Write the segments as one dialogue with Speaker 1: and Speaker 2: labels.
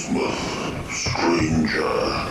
Speaker 1: Innsmouth, stranger.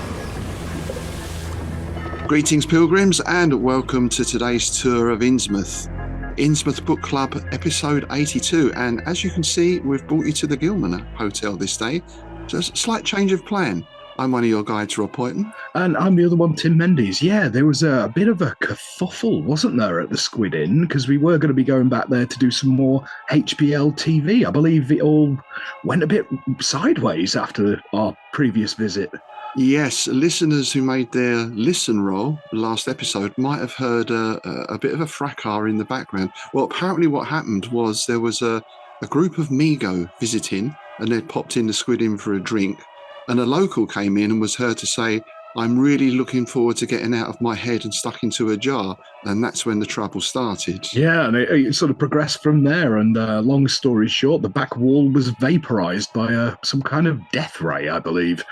Speaker 2: Greetings, pilgrims, and welcome to today's tour of Innsmouth. Innsmouth Book Club, episode 82. And as you can see, we've brought you to the Gilman Hotel this day. So it's a slight change of plan. I'm one of your guides, Rob Poyton.
Speaker 3: And I'm the other one, Tim Mendes. Yeah, there was a bit of a kerfuffle, wasn't there, at the Squid Inn? Because we were going to be going back there to do some more HBL TV. I believe it all went a bit sideways after our previous visit.
Speaker 2: Yes, listeners who made their listen roll last episode might have heard a bit of a fracas in the background. Well, apparently what happened was there was a group of Migo visiting, and they'd popped in the Squid Inn for a drink. And a local came in and was heard to say, "I'm really looking forward to getting out of my head and stuck into a jar." And that's when the trouble started.
Speaker 3: Yeah, and it sort of progressed from there. And long story short, the back wall was vaporized by some kind of death ray, I believe.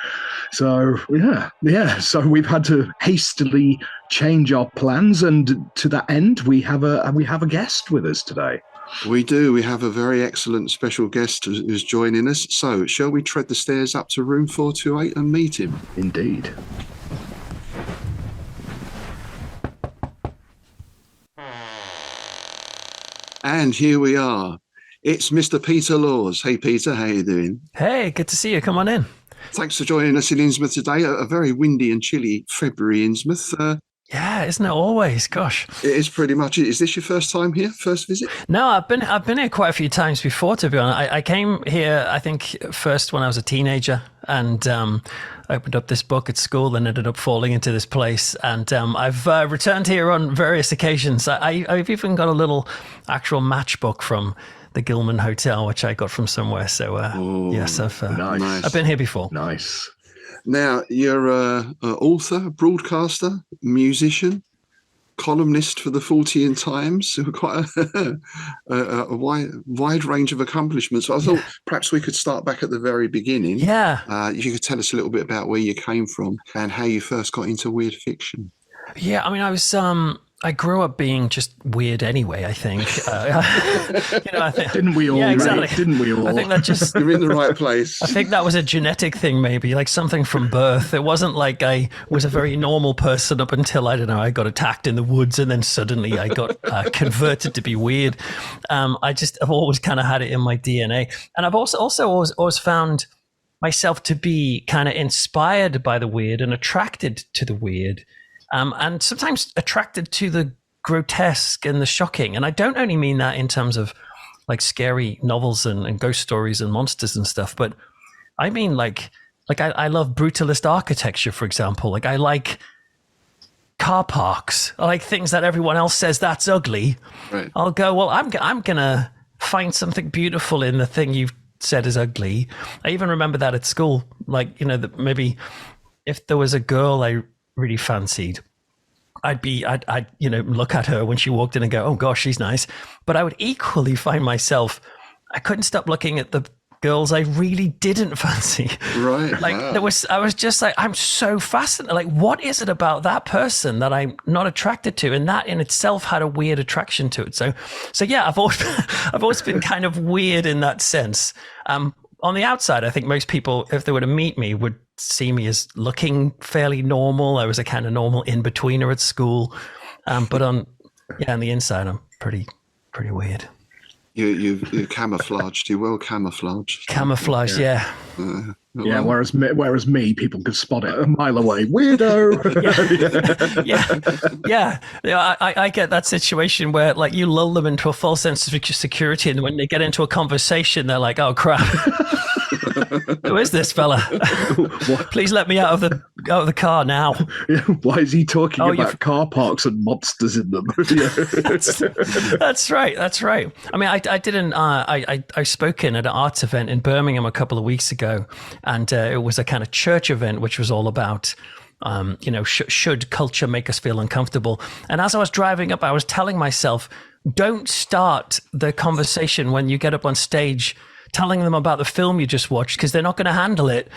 Speaker 3: So, yeah. So we've had to hastily change our plans. And to that end, we have a guest with us today.
Speaker 2: We do. We have a very excellent special guest who's joining us. So, shall we tread the stairs up to room 428 and meet him?
Speaker 3: Indeed.
Speaker 2: And here we are. It's Mr. Peter Laws. Hey, Peter, how you doing?
Speaker 4: Hey, good to see you. Come on in.
Speaker 2: Thanks for joining us in Innsmouth today. A very windy and chilly February Innsmouth.
Speaker 4: Yeah, isn't it always? Gosh,
Speaker 2: it is pretty much. Is this your first time here? First visit?
Speaker 4: No, I've been here quite a few times before. To be honest, I came here, I think, first when I was a teenager, and opened up this book at school, and ended up falling into this place. And I've returned here on various occasions. I've even got a little actual matchbook from the Gilman Hotel, which I got from somewhere. So yes,
Speaker 3: nice.
Speaker 4: I've been here before.
Speaker 3: Nice.
Speaker 2: Now, you're an author, broadcaster, musician, columnist for the Fortean Times. Quite a wide range of accomplishments. So I thought perhaps we could start back at the very beginning.
Speaker 4: Yeah.
Speaker 2: You could tell us a little bit about where you came from and how you first got into weird fiction.
Speaker 4: Yeah, I mean, I grew up being just weird anyway, I think. I think
Speaker 3: didn't we all?
Speaker 4: Yeah, exactly.
Speaker 3: Didn't we all?
Speaker 4: I think that just...
Speaker 2: You're in the right place.
Speaker 4: I think that was a genetic thing, maybe, like something from birth. It wasn't like I was a very normal person up until, I don't know, I got attacked in the woods and then suddenly I got converted to be weird. I've always kind of had it in my DNA. And I've also always found myself to be kind of inspired by the weird and attracted to the weird. And sometimes attracted to the grotesque and the shocking. And I don't only mean that in terms of like scary novels and ghost stories and monsters and stuff, but I mean like I love brutalist architecture, for example. Like I like car parks. I like things that everyone else says that's ugly.
Speaker 2: Right.
Speaker 4: I'll go, well, I'm gonna find something beautiful in the thing you've said is ugly. I even remember that at school. Like, that maybe if there was a girl I really fancied, I'd look at her when she walked in and go, oh gosh, she's nice. But I would equally find myself, I couldn't stop looking at the girls I really didn't fancy.
Speaker 2: Right.
Speaker 4: Like
Speaker 2: wow.
Speaker 4: I was just like, I'm so fascinated. Like, what is it about that person that I'm not attracted to? And that in itself had a weird attraction to it. So yeah, I've always been kind of weird in that sense. On the outside, I think most people, if they were to meet me, would see me as looking fairly normal. I was a kind of normal in-betweener at school. But on the inside, I'm pretty weird.
Speaker 2: You're camouflaged. You're well camouflaged.
Speaker 4: Camouflaged, yeah.
Speaker 3: Yeah, whereas me, people could spot it a mile away. Weirdo.
Speaker 4: Yeah. I get that situation where like you lull them into a false sense of security, and when they get into a conversation, they're like, "Oh crap, who is this fella? Please let me out of the car now."
Speaker 3: Why is he talking about car parks and monsters in them?
Speaker 4: That's right. I mean, I spoke in at an arts event in Birmingham a couple of weeks ago. And it was a kind of church event, which was all about, should culture make us feel uncomfortable? And as I was driving up, I was telling myself, don't start the conversation when you get up on stage telling them about the film you just watched, because they're not going to handle it.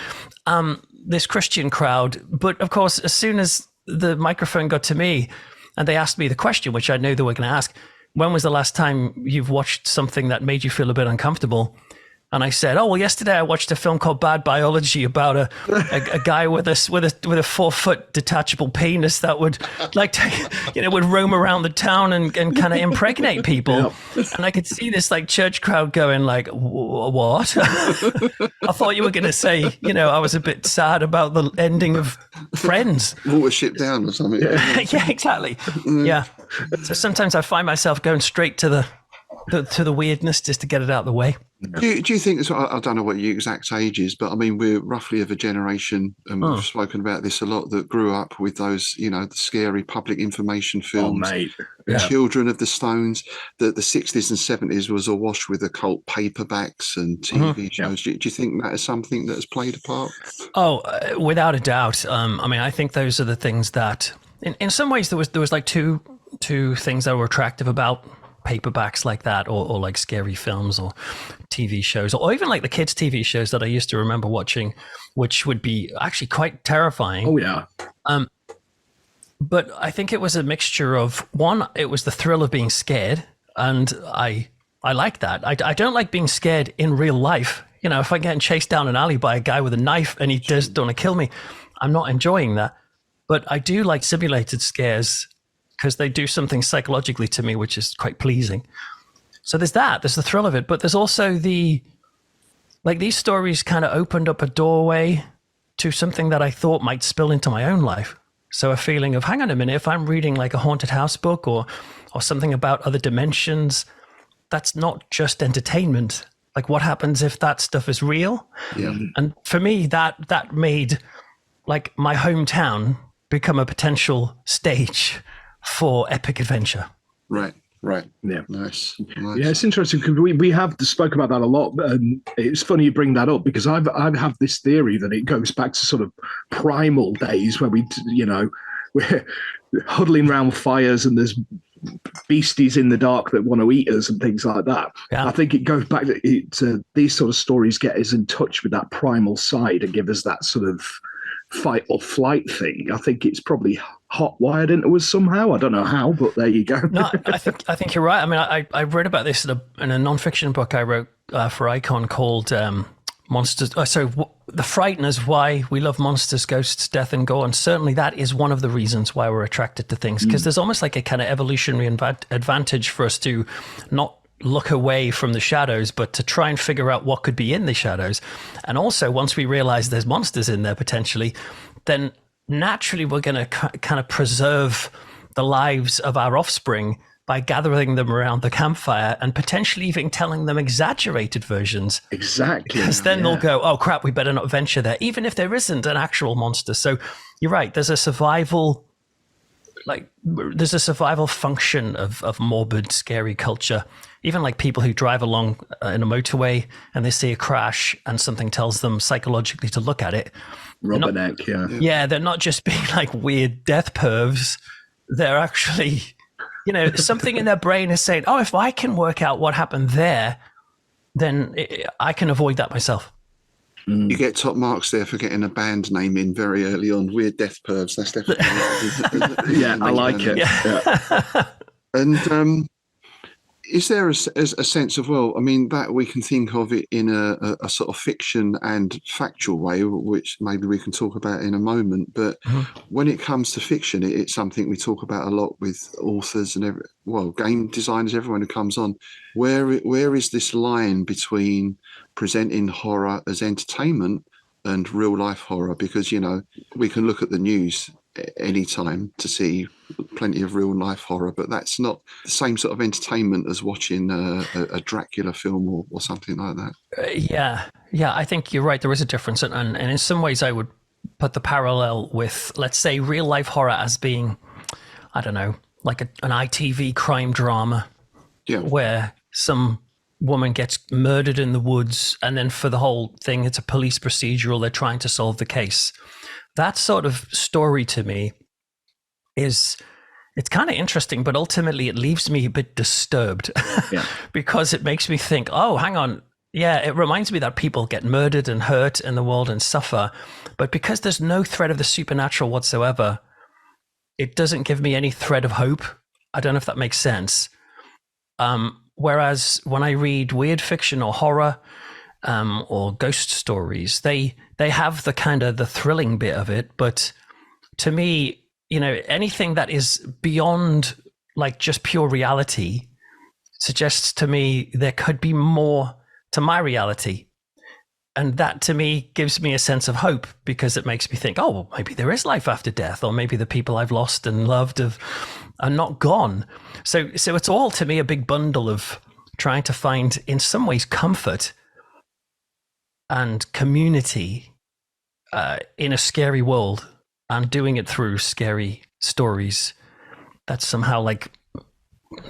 Speaker 4: This Christian crowd. But of course, as soon as the microphone got to me and they asked me the question, which I knew they were going to ask, when was the last time you've watched something that made you feel a bit uncomfortable? And I said, "Oh well, yesterday I watched a film called Bad Biology about a guy with a 4-foot detachable penis that would would roam around the town and kind of impregnate people." Yeah. And I could see this like church crowd going like, "What?" I thought you were going to say, I was a bit sad about the ending of Friends.
Speaker 2: Watership Down or something.
Speaker 4: Yeah, exactly. Yeah. So sometimes I find myself going straight to the weirdness just to get it out of the way.
Speaker 2: Do you think, I don't know what your exact age is, but I mean, we're roughly of a generation, and we've spoken about this a lot, that grew up with those, the scary public information films.
Speaker 3: Oh, mate.
Speaker 2: Yeah. Children of the Stones. The 60s and 70s was awash with occult paperbacks and TV shows. Do you think that is something that has played a part?
Speaker 4: Oh, without a doubt. I mean, I think those are the things that, in some ways, there was like two things that were attractive about paperbacks like that, or like scary films or TV shows, or even like the kids' TV shows that I used to remember watching, which would be actually quite terrifying.
Speaker 3: Oh yeah.
Speaker 4: But I think it was a mixture of, one, it was the thrill of being scared, and I like that. I don't like being scared in real life. If I'm getting chased down an alley by a guy with a knife and he does want to kill me, I'm not enjoying that. But I do like simulated scares, because they do something psychologically to me, which is quite pleasing. So there's the thrill of it, but there's also these stories kind of opened up a doorway to something that I thought might spill into my own life. So a feeling of, hang on a minute, if I'm reading like a haunted house book or something about other dimensions, that's not just entertainment. Like, what happens if that stuff is real?
Speaker 2: Yeah.
Speaker 4: And for me, that made like my hometown become a potential stage for epic adventure.
Speaker 2: Right.
Speaker 3: Yeah.
Speaker 2: Nice.
Speaker 3: Yeah, it's interesting because we have spoke about that a lot. And it's funny you bring that up, because I have this theory that it goes back to sort of primal days where we're huddling around fires and there's beasties in the dark that want to eat us and things like that. Yeah. I think it goes back to these sort of stories get us in touch with that primal side and give us that sort of fight or flight thing. I think it's probably hot wired into us somehow. I don't know how, but there you go.
Speaker 4: No, I think you're right. I mean, I read about this in a nonfiction book I wrote for Icon called Monsters. The Frighteners: Why We Love Monsters, Ghosts, Death, and Gore. And certainly that is one of the reasons why we're attracted to things, because there's almost like a kind of evolutionary advantage for us to not look away from the shadows, but to try and figure out what could be in the shadows. And also, once we realize there's monsters in there potentially, then naturally we're going to kind of preserve the lives of our offspring by gathering them around the campfire and potentially even telling them exaggerated versions.
Speaker 3: Exactly.
Speaker 4: Because then they'll go, oh crap, we better not venture there, even if there isn't an actual monster. So you're right, there's a survival function of morbid, scary culture. Even like people who drive along in a motorway and they see a crash and something tells them psychologically to look at it.
Speaker 3: Rubberneck, yeah.
Speaker 4: Yeah, they're not just being like weird death pervs. They're actually, something in their brain is saying, oh, if I can work out what happened there, then I can avoid that myself.
Speaker 2: You get top marks there for getting a band name in very early on. Weird Death Pervs. That's definitely
Speaker 3: yeah, I like it. Yeah.
Speaker 2: And is there a sense of, well, I mean, that we can think of it in a sort of fiction and factual way, which maybe we can talk about in a moment. But when it comes to fiction, it's something we talk about a lot with authors and game designers, everyone who comes on. Where is this line between presenting horror as entertainment and real life horror? Because, we can look at the news anytime to see plenty of real life horror, but that's not the same sort of entertainment as watching a Dracula film or something like that. Yeah,
Speaker 4: I think you're right. There is a difference. And in some ways I would put the parallel with, let's say, real life horror as being, I don't know, like an ITV crime drama where some woman gets murdered in the woods, and then for the whole thing, it's a police procedural. They're trying to solve the case. That sort of story to me it's kind of interesting, but ultimately it leaves me a bit disturbed because it makes me think, oh, hang on. Yeah, it reminds me that people get murdered and hurt in the world and suffer. But because there's no thread of the supernatural whatsoever, it doesn't give me any thread of hope. I don't know if that makes sense. Whereas when I read weird fiction or horror, or ghost stories. They have the kind of the thrilling bit of it, but to me, anything that is beyond like just pure reality suggests to me there could be more to my reality. And that to me gives me a sense of hope, because it makes me think, oh, well, maybe there is life after death, or maybe the people I've lost and loved are not gone. So it's all to me a big bundle of trying to find, in some ways, comfort and community in a scary world, and doing it through scary stories that somehow like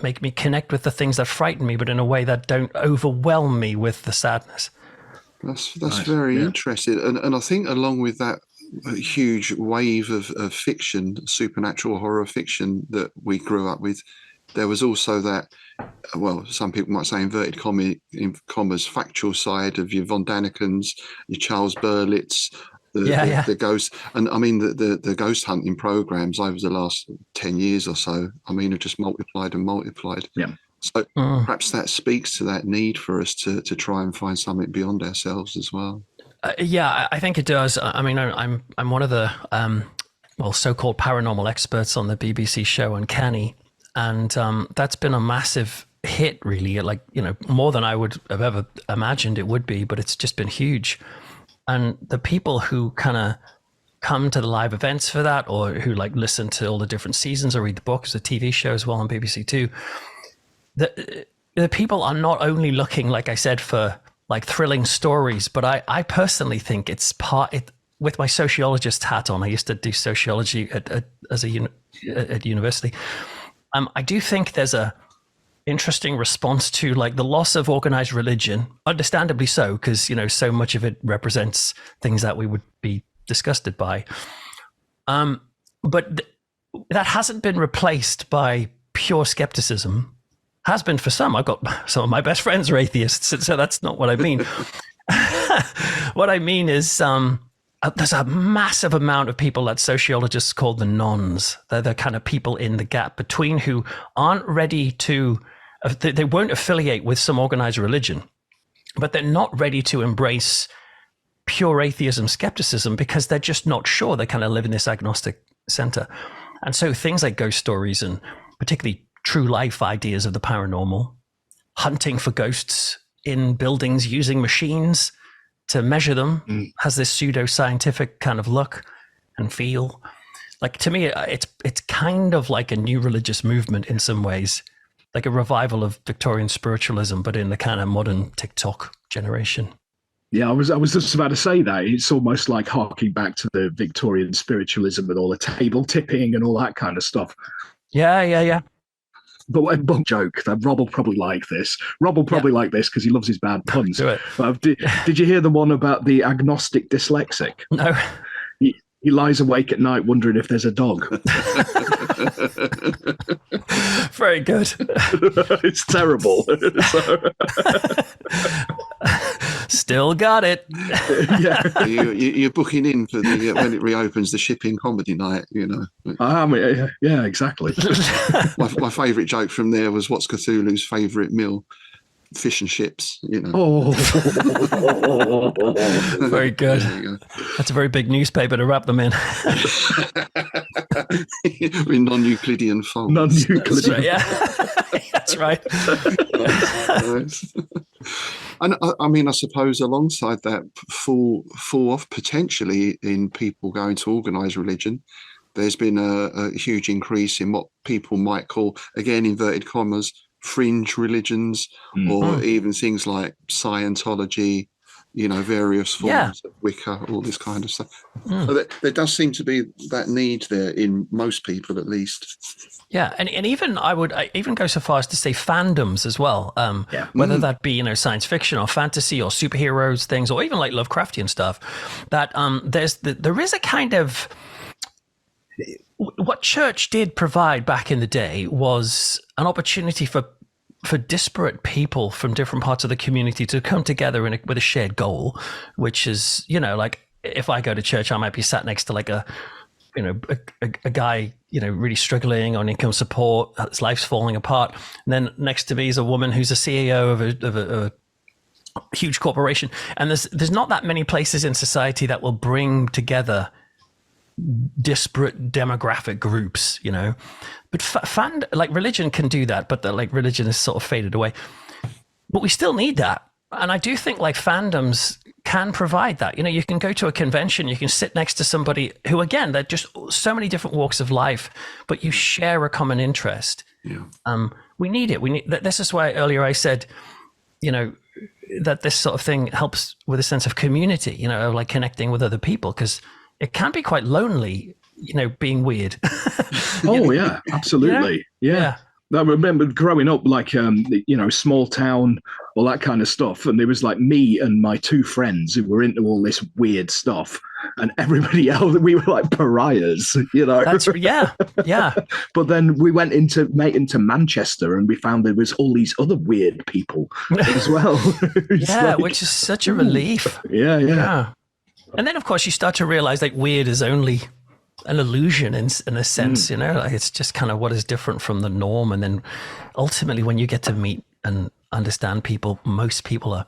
Speaker 4: make me connect with the things that frighten me, but in a way that don't overwhelm me with the sadness.
Speaker 2: That's
Speaker 3: Nice.
Speaker 2: very
Speaker 3: Yeah.
Speaker 2: interesting. And I think along with that huge wave of fiction, supernatural horror fiction that we grew up with, there was also that, well, some people might say inverted commas, factual side of your Von Danikens, your Charles Berlitz, the ghost. And I mean, the ghost hunting programs over the last 10 years or so, I mean, have just multiplied and multiplied.
Speaker 3: Yeah.
Speaker 2: So perhaps that speaks to that need for us to try and find something beyond ourselves as well.
Speaker 4: Yeah, I think it does. I mean, I'm one of the so-called paranormal experts on the BBC show Uncanny, and that's been a massive hit, really. Like, more than I would have ever imagined it would be, but it's just been huge. And the people who kind of come to the live events for that, or who like listen to all the different seasons or read the books, the TV show as well on BBC Two. The people are not only looking, like I said, for like thrilling stories, but I personally think it's with my sociologist hat on. I used to do sociology at university. I do think there's a interesting response to like the loss of organized religion, understandably so, because so much of it represents things that we would be disgusted by. But that hasn't been replaced by pure skepticism. Has been for some. I've got some of my best friends are atheists, so that's not what I mean. What I mean is there's a massive amount of people that sociologists call the nons. They're the kind of people in the gap between, who aren't ready to, they won't affiliate with some organized religion, but they're not ready to embrace pure atheism, skepticism, because they're just not sure. They kind of live in this agnostic center. And so things like ghost stories, and particularly true life ideas of the paranormal, hunting for ghosts in buildings using machines to measure them, has this pseudo-scientific kind of look and feel. Like, to me, it's kind of like a new religious movement in some ways, like a revival of Victorian spiritualism, but in the kind of modern TikTok generation.
Speaker 3: Yeah, I was just about to say that. It's almost like harking back to the Victorian spiritualism with all the table tipping and all that kind of stuff.
Speaker 4: Yeah.
Speaker 3: But a book joke that Rob will probably like this. Rob will probably like this because he loves his bad puns.
Speaker 4: Do it.
Speaker 3: But did you hear the one about the agnostic dyslexic?
Speaker 4: No.
Speaker 3: He lies awake at night wondering if there's a dog.
Speaker 4: Very good.
Speaker 3: It's terrible.
Speaker 4: Still got it.
Speaker 3: Yeah.
Speaker 2: You're booking in for the when it reopens, the shipping comedy night.
Speaker 3: Yeah, exactly.
Speaker 2: My favourite joke from there was, what's Cthulhu's favourite meal? Fish and chips.
Speaker 3: Oh.
Speaker 4: Very good. That's a very big newspaper to wrap them in.
Speaker 2: In non-Euclidean folds.
Speaker 3: Non-Euclidean.
Speaker 4: That's right.
Speaker 2: And I mean, I suppose alongside that, fall off potentially in people going to organised religion, there's been a huge increase in what people might call, again, inverted commas, fringe religions, or even things like Scientology, various forms of Wicca, all this kind of stuff. So there does seem to be that need there in most people, at least.
Speaker 4: Yeah, and even I would even go so far as to say fandoms as well. Whether that be science fiction or fantasy or superheroes things, or even like Lovecraftian stuff. That there is a kind of, what church did provide back in the day was an opportunity for disparate people from different parts of the community to come together with a shared goal, which is, like if I go to church, I might be sat next to like a guy, really struggling on income support, his life's falling apart. And then next to me is a woman who's a CEO huge corporation. And there's not that many places in society that will bring together disparate demographic groups, you know. But like religion can do that, but like religion is sort of faded away. But we still need that. And I do think like fandoms can provide that. You know, you can go to a convention, you can sit next to somebody who, again, they're just so many different walks of life, but you share a common interest.
Speaker 2: Yeah.
Speaker 4: We need it. This is why earlier I said, you know, that this sort of thing helps with a sense of community, you know, like connecting with other people, because it can be quite lonely, you know, being weird.
Speaker 3: Oh, yeah, absolutely. Yeah. I remember growing up, like, you know, small town, all that kind of stuff. And there was like me and my two friends who were into all this weird stuff. And everybody else, we were like pariahs, you know.
Speaker 4: Yeah.
Speaker 3: But then we went into Manchester and we found there was all these other weird people as well.
Speaker 4: Yeah, like, which is such a relief.
Speaker 3: Yeah.
Speaker 4: And then, of course, you start to realize like weird is only an illusion in a sense, you know, like it's just kind of what is different from the norm. And then ultimately when you get to meet and understand people, most people are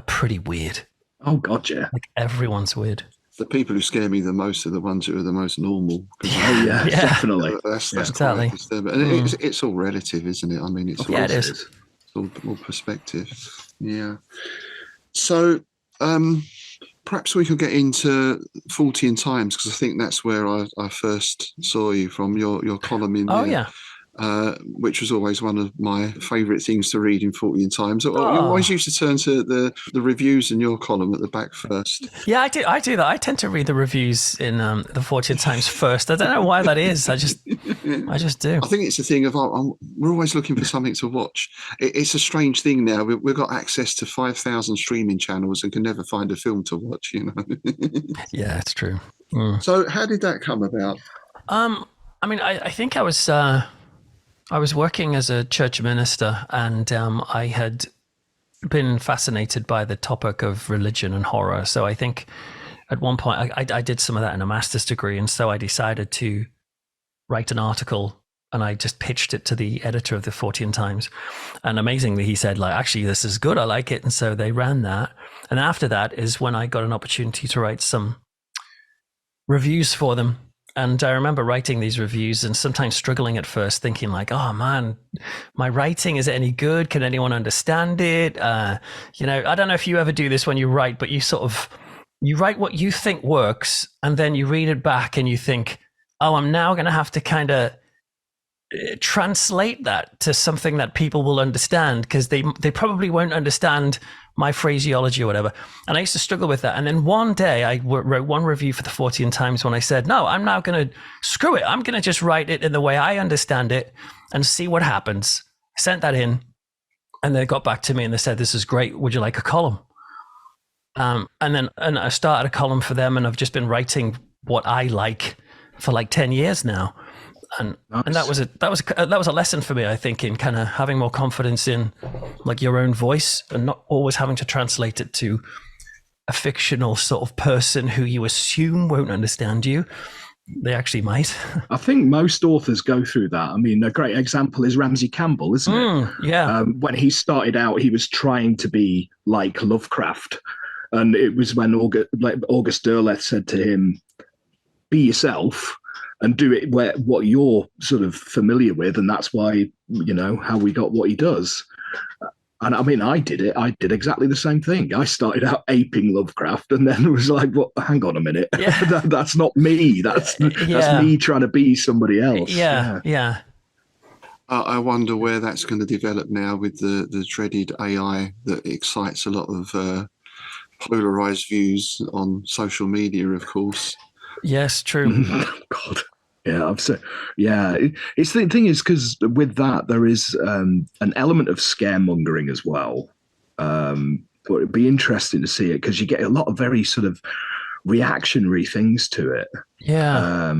Speaker 4: pretty weird.
Speaker 3: Oh God, yeah.
Speaker 4: Like everyone's weird.
Speaker 2: The people who scare me the most are the ones who are the most normal.
Speaker 3: Yeah, definitely.
Speaker 2: That's
Speaker 4: exactly.
Speaker 2: quite disturbing. And it's all relative, isn't it? I mean, it's all,
Speaker 4: it is.
Speaker 2: It's all perspective. Yeah. So, perhaps we could get into Fortean Times, because I think that's where I first saw you from, your column in there.
Speaker 4: Oh, yeah.
Speaker 2: Which was always one of my favourite things to read in Fortean Times. You always used to turn to the reviews in your column at the back first.
Speaker 4: Yeah, I do that. I tend to read the reviews in the Fortean Times first. I don't know why that is. I just do.
Speaker 2: I think it's a thing of we're always looking for something to watch. It's a strange thing now. We've got access to 5,000 streaming channels and can never find a film to watch, you know.
Speaker 4: Yeah, it's true.
Speaker 2: So how did that come about?
Speaker 4: I mean, I think I was working as a church minister, and I had been fascinated by the topic of religion and horror. So I think at one point I did some of that in a master's degree. And so I decided to write an article, and I just pitched it to the editor of the Fortean Times. And amazingly, he said, like, actually, this is good. I like it. And so they ran that. And after that is when I got an opportunity to write some reviews for them. And I remember writing these reviews and sometimes struggling at first, thinking like, oh man, my writing, is it any good? Can anyone understand it? You know, I don't know if you ever do this when you write, but you write what you think works, and then you read it back and you think, oh, I'm now going to have to kind of translate that to something that people will understand, because they probably won't understand my phraseology or whatever. And I used to struggle with that. And then one day I wrote one review for the Fortean Times when I said, no, I'm now going to screw it. I'm going to just write it in the way I understand it and see what happens. I sent that in, and they got back to me and they said, this is great. Would you like a column? And I started a column for them, and I've just been writing what I like for like 10 years now. And
Speaker 3: nice.
Speaker 4: And that was a lesson for me, I think, in kind of having more confidence in like your own voice and not always having to translate it to a fictional sort of person who you assume won't understand you. They actually might.
Speaker 3: I think most authors go through that. I mean, a great example is Ramsey Campbell, isn't it?
Speaker 4: Yeah.
Speaker 3: When he started out, he was trying to be like Lovecraft. And it was when August Derleth said to him, be yourself and do it what you're sort of familiar with. And that's why, you know, how we got what he does. And I mean, I did it. I did exactly the same thing. I started out aping Lovecraft, and then was like, "Well, hang on a minute.
Speaker 4: Yeah.
Speaker 3: That's not me. That's me trying to be somebody else."
Speaker 4: Yeah.
Speaker 2: I wonder where that's going to develop now with the dreaded AI that excites a lot of polarized views on social media, of course.
Speaker 4: Yes, true.
Speaker 3: God. Yeah, it's the thing is, because with that there is an element of scaremongering as well. But it'd be interesting to see it, because you get a lot of very sort of reactionary things to it.
Speaker 4: Yeah.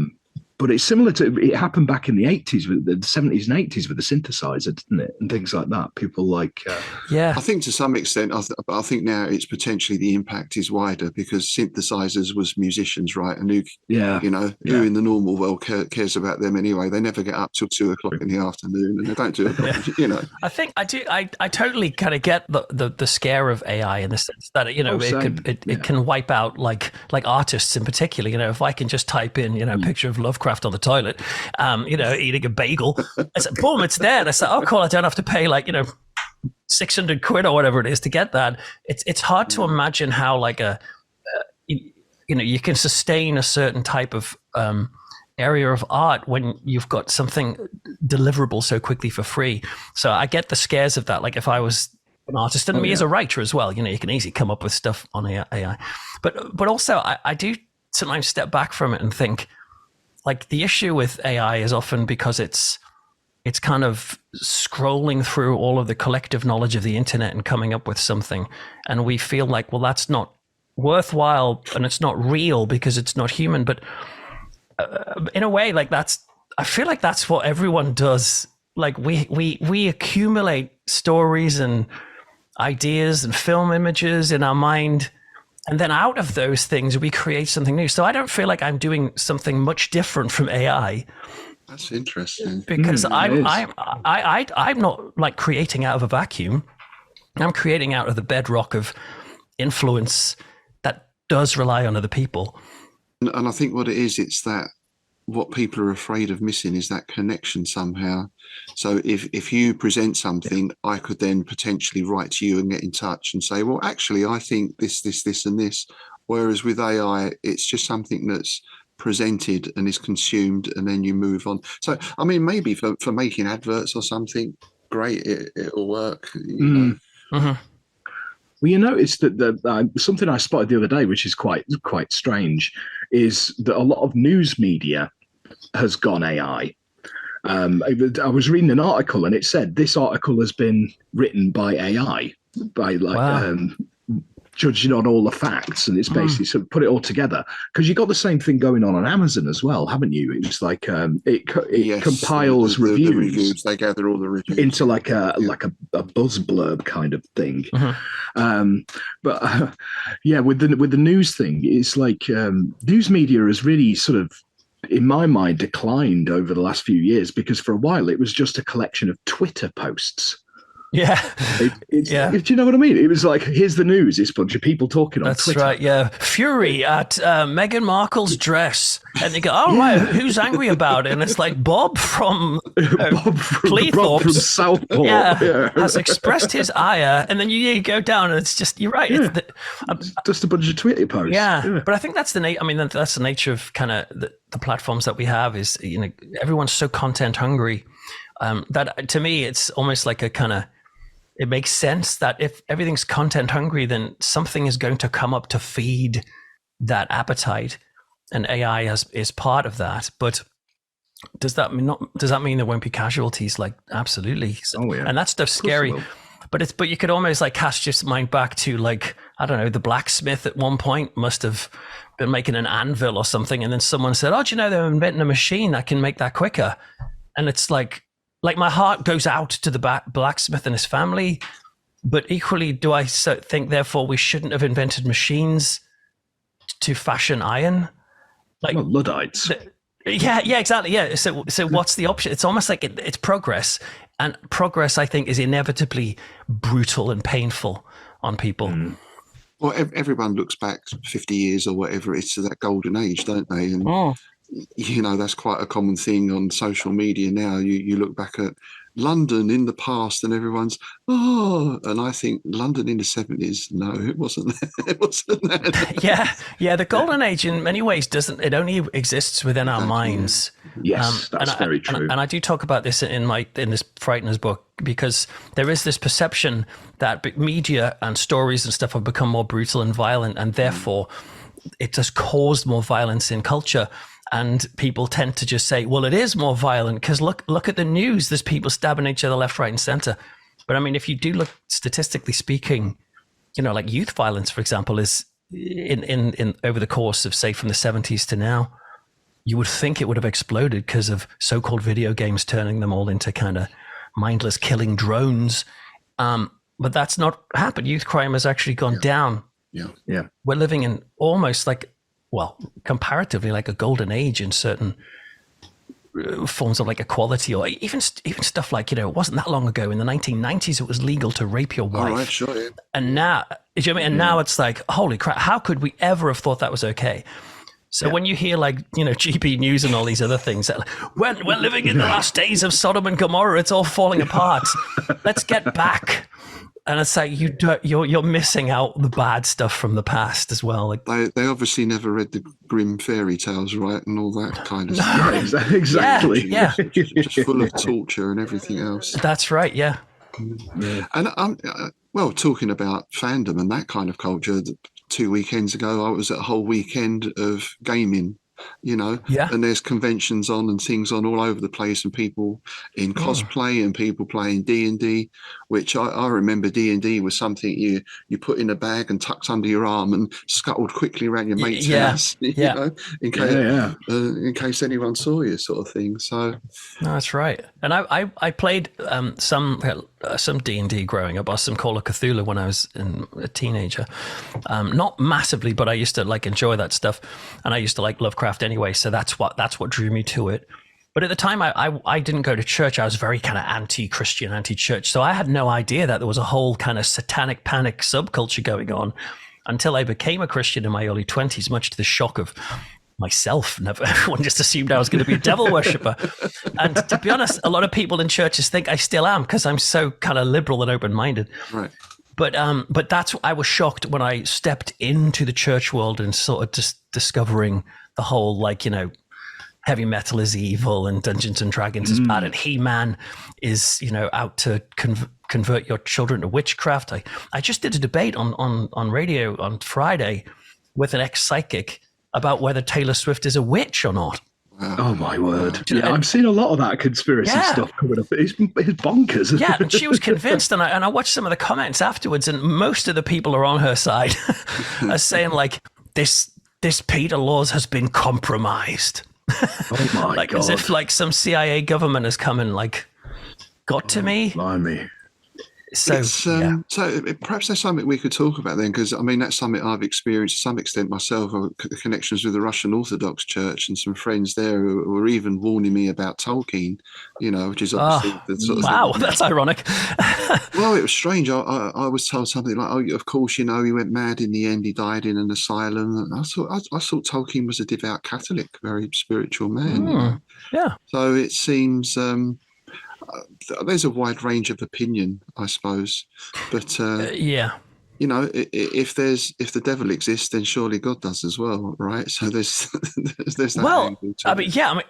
Speaker 3: But it's similar to it happened back in the 80s, with the 70s and 80s with the synthesizer, didn't it? And things like that. People like
Speaker 2: I think to some extent, I think now it's potentially the impact is wider because synthesizers was musicians, right? And who in the normal world cares about them anyway? They never get up till 2 o'clock in the afternoon, and they don't do it.
Speaker 4: I think I do. I totally kind of get the scare of AI in the sense that it can wipe out like artists in particular. If I can just type in picture of Lovecraft on the toilet, eating a bagel, boom, it's there. And I say, oh, cool, I don't have to pay 600 quid or whatever it is to get that. It's hard to imagine how you can sustain a certain type of area of art when you've got something deliverable so quickly for free. So I get the scares of that. Like if I was an artist and me as a writer as well, you can easily come up with stuff on AI. But also I do sometimes step back from it and think, like, the issue with AI is often because it's kind of scrolling through all of the collective knowledge of the internet and coming up with something. And we feel like, well, that's not worthwhile and it's not real because it's not human. But in a way, I feel like that's what everyone does. Like we accumulate stories and ideas and film images in our mind. And then out of those things, we create something new. So I don't feel like I'm doing something much different from AI.
Speaker 2: That's interesting.
Speaker 4: Because I'm not like creating out of a vacuum. I'm creating out of the bedrock of influence that does rely on other people.
Speaker 2: And I think what it is, it's that what people are afraid of missing is that connection somehow. So if you present something, I could then potentially write to you and get in touch and say, well, actually, I think this, and this. Whereas with AI, it's just something that's presented and is consumed, and then you move on. So, I mean, maybe for making adverts or something, great, it'll work.
Speaker 3: Mm-hmm. Well, you notice that something I spotted the other day, which is quite strange, is that a lot of news media has gone AI. I was reading an article and it said this article has been written by AI, judging on all the facts, and it's basically sort of put it all together. Because you got the same thing going on Amazon as well, haven't you? It's like it compiles reviews.
Speaker 2: They gather all the reviews
Speaker 3: into like a buzz blurb kind of thing. With the news thing, it's like news media has really sort of, in my mind, declined over the last few years, because for a while it was just a collection of Twitter posts.
Speaker 4: Yeah.
Speaker 3: Do you know what I mean? It was like, here's the news. It's a bunch of people talking on Twitter.
Speaker 4: That's right, yeah. Fury at Meghan Markle's dress. And they go, oh, right, who's angry about it? And it's like Bob from Cleethorpes.
Speaker 3: From Southport.
Speaker 4: Has expressed his ire. And then you go down and it's just, you're right.
Speaker 3: Yeah. It's just a bunch of Twitter posts.
Speaker 4: Yeah. But I think that's that's the nature of kind of the platforms that we have is, everyone's so content hungry that to me, it's almost like a kind of, it makes sense that if everything's content hungry, then something is going to come up to feed that appetite, and AI is part of that. But does that mean there won't be casualties? Like, absolutely.
Speaker 3: Oh yeah.
Speaker 4: And that stuff's scary. But you could almost like cast your mind back to, like, I don't know, the blacksmith at one point must have been making an anvil or something, and then someone said, "Oh, do you know they're inventing a machine that can make that quicker?" And it's like my heart goes out to the blacksmith and his family, but equally, do I think therefore we shouldn't have invented machines to fashion iron? Like,
Speaker 3: well, Luddites.
Speaker 4: Yeah, exactly. Yeah. So what's the option? It's almost like it's progress, and progress, I think, is inevitably brutal and painful on people.
Speaker 2: Well, everyone looks back 50 years or whatever it is to that golden age, don't they? And that's quite a common thing on social media now. You look back at London in the past and everyone's, and I think London in the 70s, no, it wasn't it wasn't that.
Speaker 4: Yeah, the golden age in many ways it only exists within our minds.
Speaker 3: Yes, that's very true.
Speaker 4: And I do talk about this in this Frighteners book, because there is this perception that media and stories and stuff have become more brutal and violent, and therefore it has caused more violence in culture. And people tend to just say, well, it is more violent because look at the news. There's people stabbing each other left, right, and center. But I mean, if you do look statistically speaking, like youth violence, for example, is in over the course of, say, from the 70s to now, you would think it would have exploded because of so-called video games turning them all into kind of mindless killing drones. But that's not happened. Youth crime has actually gone down.
Speaker 2: Yeah.
Speaker 4: We're living in almost like, well, comparatively like a golden age in certain forms of like equality, or even stuff like, it wasn't that long ago in the 1990s it was legal to rape your wife.
Speaker 2: All right, sure, yeah.
Speaker 4: And now, do you know what I mean? And now it's like, holy crap, how could we ever have thought that was okay? So when you hear like, GB News and all these other things, that we're living in the last days of Sodom and Gomorrah, it's all falling apart. Let's get back. And it's like you're missing out the bad stuff from the past as well. Like
Speaker 2: they obviously never read the grim fairy tales, right, and all that kind of stuff.
Speaker 3: Yeah, exactly.
Speaker 4: Yeah.
Speaker 2: Just full of torture and everything else.
Speaker 4: That's right. Yeah.
Speaker 2: And well, talking about fandom and that kind of culture, 2 weekends ago, I was at a whole weekend of gaming. And there's conventions on and things on all over the place, and people in cosplay and people playing D&D, which I remember D&D was something you put in a bag and tucked under your arm and scuttled quickly around your mate's house, in case anyone saw you, sort of thing. So
Speaker 4: no, that's right. And I played some D&D growing up, or some Call of Cthulhu when I was a teenager. Not massively, but I used to like enjoy that stuff, and I used to like Lovecraft anyway, so that's what drew me to it. But at the time I didn't go to church. I was very kind of anti-Christian, anti-church, so I had no idea that there was a whole kind of satanic panic subculture going on until I became a Christian in my early 20s, much to the shock of myself. Everyone just assumed I was going to be a devil worshipper. And to be honest, a lot of people in churches think I still am, because I'm so kind of liberal and open-minded.
Speaker 2: Right.
Speaker 4: But I was shocked when I stepped into the church world and sort of just discovering the whole, like, heavy metal is evil and Dungeons and Dragons is bad and He-Man is, out to convert your children to witchcraft. I just did a debate on radio on Friday with an ex-psychic about whether Taylor Swift is a witch or not.
Speaker 2: Wow.
Speaker 3: Oh my word! Yeah, I've seen a lot of that conspiracy stuff coming up. It's bonkers.
Speaker 4: Yeah, and she was convinced, and I watched some of the comments afterwards, and most of the people are on her side, are saying like this Peter Laws has been compromised.
Speaker 3: Oh my
Speaker 4: like
Speaker 3: god!
Speaker 4: As if like some CIA government has come and like got to me.
Speaker 3: Blimey.
Speaker 2: So perhaps that's something we could talk about then, because I mean that's something I've experienced to some extent myself. The connections with the Russian Orthodox Church and some friends there who were even warning me about Tolkien, which is obviously the sort of
Speaker 4: wow, that's ironic.
Speaker 2: Well, it was strange. I was told something like, "Oh, of course, he went mad in the end. He died in an asylum." And I thought Tolkien was a devout Catholic, very spiritual man.
Speaker 4: Yeah.
Speaker 2: So it seems. There's a wide range of opinion, I suppose, but if the devil exists, then surely God does as well, right? So there's that.
Speaker 4: Well,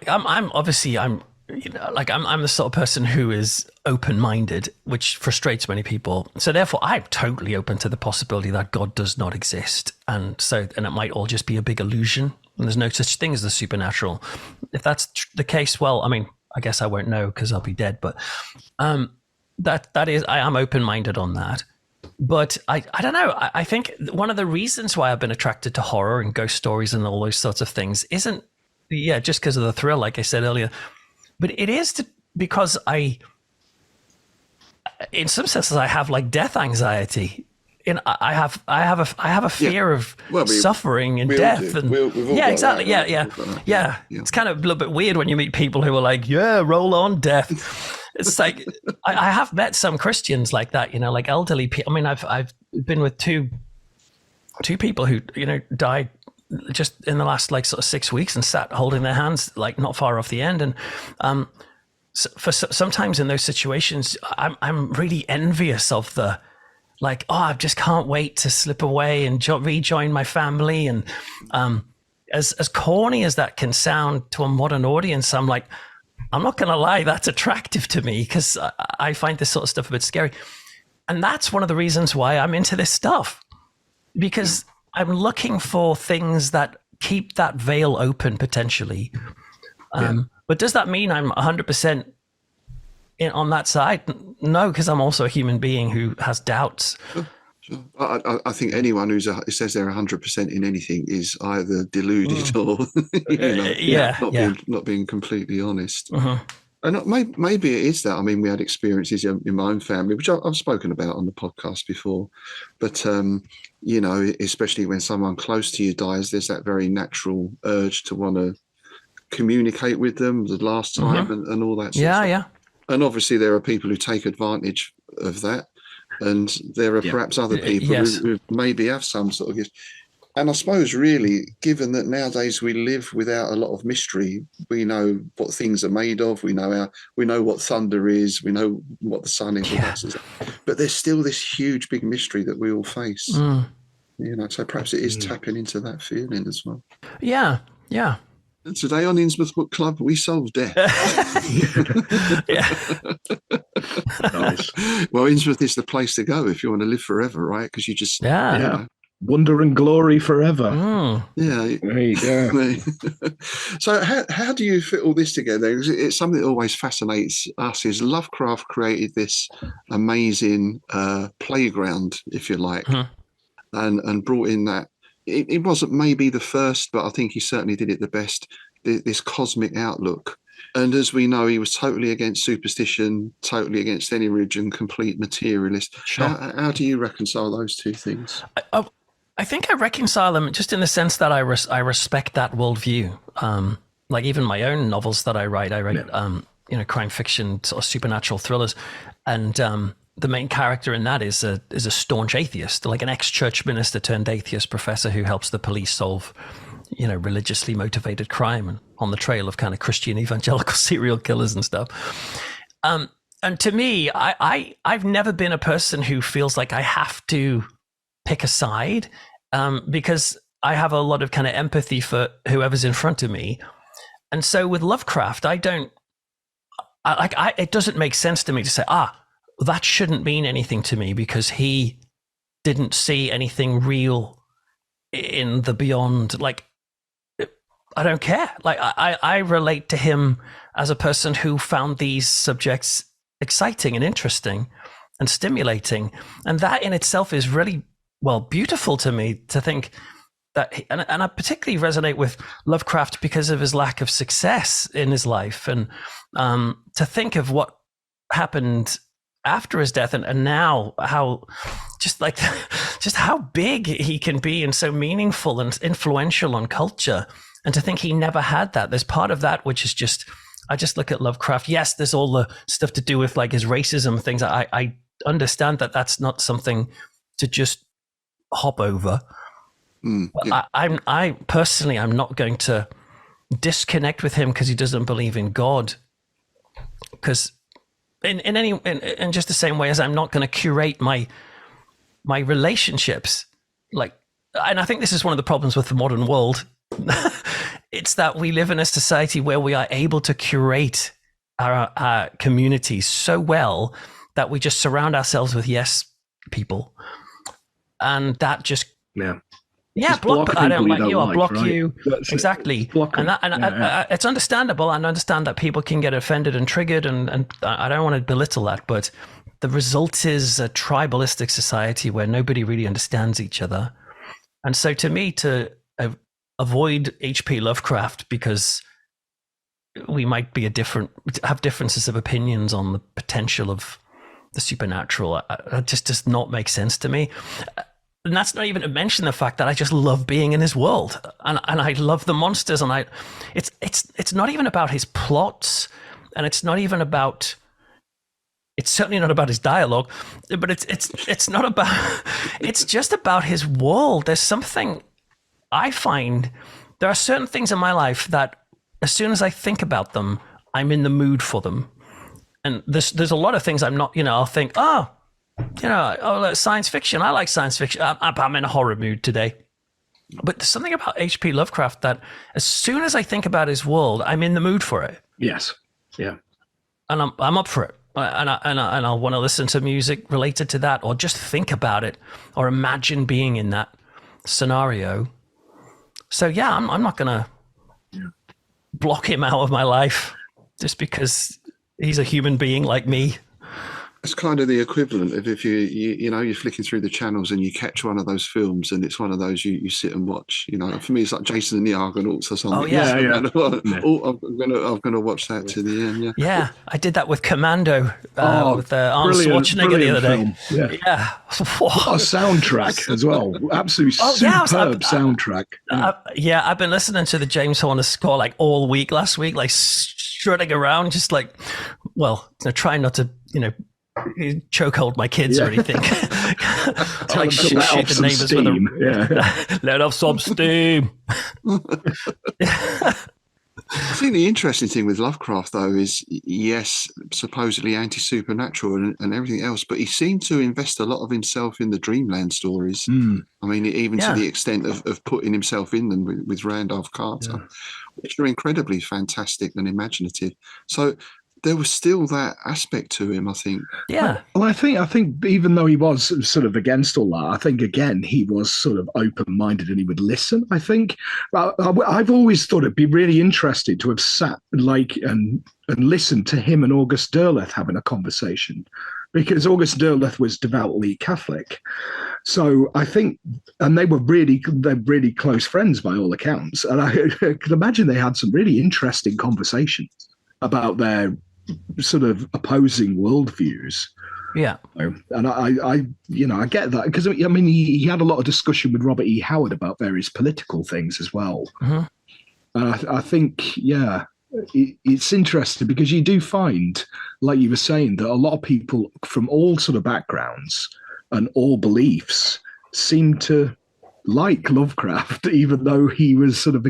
Speaker 4: I'm obviously I'm the sort of person who is open-minded, which frustrates many people. So therefore, I'm totally open to the possibility that God does not exist, and it might all just be a big illusion, and there's no such thing as the supernatural. If that's the case, well, I mean, I guess I won't know because I'll be dead. But that is, I am open-minded on that. But I don't know. I think one of the reasons why I've been attracted to horror and ghost stories and all those sorts of things isn't, just because of the thrill, like I said earlier, but it is because in some senses, I have like death anxiety. I have a fear of suffering and death. And exactly. Yeah. It's kind of a little bit weird when you meet people who are like, roll on death. It's like, I have met some Christians like that, like elderly people. I mean, I've been with two people who, died just in the last like sort of 6 weeks and sat holding their hands, like not far off the end. And, sometimes in those situations, I'm really envious of the, like, I just can't wait to slip away and rejoin my family. And as corny as that can sound to a modern audience, I'm like, I'm not going to lie, that's attractive to me because I find this sort of stuff a bit scary. And that's one of the reasons why I'm into this stuff, because I'm looking for things that keep that veil open potentially. But does that mean I'm 100% on that side? No, because I'm also a human being who has doubts.
Speaker 2: Sure. I think anyone who says they're 100% in anything is either deluded or not being completely honest. And maybe it is that. I mean, we had experiences in my own family, which I've spoken about on the podcast before. But, especially when someone close to you dies, there's that very natural urge to want to communicate with them the last time and all that sort of stuff. Yeah. And obviously there are people who take advantage of that. And there are perhaps other people who maybe have some sort of gift. And I suppose really, given that nowadays we live without a lot of mystery, we know what things are made of, we know what thunder is, we know what the sun is, but there's still this huge big mystery that we all face. So perhaps it is tapping into that feeling as well.
Speaker 4: Yeah.
Speaker 2: And today on Innsmouth Book Club, we solve death.
Speaker 3: Nice.
Speaker 2: Well, Innsmouth is the place to go if you want to live forever, right? Because you just
Speaker 3: wonder and glory forever.
Speaker 2: Yeah,
Speaker 3: there you go.
Speaker 2: So how do you fit all this together? It's something that always fascinates us. Is Lovecraft created this amazing playground, if you like, and brought in that. It wasn't maybe the first, but I think he certainly did it the best, this cosmic outlook. And as we know, he was totally against superstition, totally against any religion, complete materialist. Sure. How do you reconcile those two things?
Speaker 4: I think I reconcile them just in the sense that I respect that worldview. Like even my own novels that I write crime fiction or supernatural thrillers. And the main character in that is a staunch atheist, like an ex-church minister turned atheist professor who helps the police solve, religiously motivated crime and on the trail of kind of Christian evangelical serial killers and stuff. And to me, I've never been a person who feels like I have to pick a side because I have a lot of kind of empathy for whoever's in front of me. And so with Lovecraft, it doesn't make sense to me to say, that shouldn't mean anything to me because he didn't see anything real in the beyond. Like, I don't care. Like, I relate to him as a person who found these subjects exciting and interesting and stimulating. And that in itself is really, beautiful to me to think that, and I particularly resonate with Lovecraft because of his lack of success in his life. And to think of what happened after his death and now how just how big he can be and so meaningful and influential on culture, and to think he never had that. There's part of that which is I just look at Lovecraft. Yes, there's all the stuff to do with like his racism things. I understand that that's not something to just hop over. I personally, I'm not going to disconnect with him because he doesn't believe in God, because in just the same way as I'm not going to curate my relationships, and I think this is one of the problems with the modern world. It's that we live in a society where we are able to curate our communities so well that we just surround ourselves with yes people, and that just block. I don't like you. I'll block you. Exactly. It's understandable. I understand that people can get offended and triggered, and I don't want to belittle that. But the result is a tribalistic society where nobody really understands each other. And so, to me, to avoid H.P. Lovecraft because we might be have differences of opinions on the potential of the supernatural, it just does not make sense to me. And that's not even to mention the fact that I just love being in his world, and I love the monsters, and it's not even about his plots, and it's certainly not about his dialogue, but it's not about, it's just about his world. There's something I find, there are certain things in my life that as soon as I think about them, I'm in the mood for them. And there's a lot of things I'm not, I'll think, science fiction. I like science fiction. I'm in a horror mood today. But there's something about H.P. Lovecraft that as soon as I think about his world, I'm in the mood for it.
Speaker 3: Yes. Yeah.
Speaker 4: And I'm up for it. And I'll want to listen to music related to that, or just think about it, or imagine being in that scenario. So yeah, I'm not going to block him out of my life just because he's a human being like me.
Speaker 2: It's kind of the equivalent of if you're flicking through the channels and you catch one of those films and it's one of those you sit and watch. For me, it's like Jason and the Argonauts or something.
Speaker 4: Oh yeah,
Speaker 2: I'm gonna watch that to the end.
Speaker 4: Yeah, I did that with Commando with Arnold Schwarzenegger the other day.
Speaker 3: Film.
Speaker 4: Yeah.
Speaker 3: What a soundtrack as well. Absolutely superb soundtrack.
Speaker 4: I've been listening to the James Horner score like all week last week, like strutting around, just like, trying not to, chokehold my kids or anything. Like shoot the neighbors with them. Let off some steam.
Speaker 2: I think the interesting thing with Lovecraft, though, is yes, supposedly anti-supernatural and everything else, but he seemed to invest a lot of himself in the Dreamland stories. I mean, even to the extent of putting himself in them with Randolph Carter, which are incredibly fantastic and imaginative. So there was still that aspect to him, I think.
Speaker 3: Yeah. Well, I think even though he was sort of against all that, I think again he was sort of open-minded and he would listen. I think I've always thought it'd be really interesting to have sat and listened to him and August Derleth having a conversation, because August Derleth was devoutly Catholic. So I think, and they're really close friends by all accounts, and I could imagine they had some really interesting conversations about their sort of opposing worldviews.
Speaker 4: Yeah.
Speaker 3: And I get that, because I mean he had a lot of discussion with Robert E. Howard about various political things as well. And I think it's interesting because you do find, like you were saying, that a lot of people from all sort of backgrounds and all beliefs seem to like Lovecraft, even though he was sort of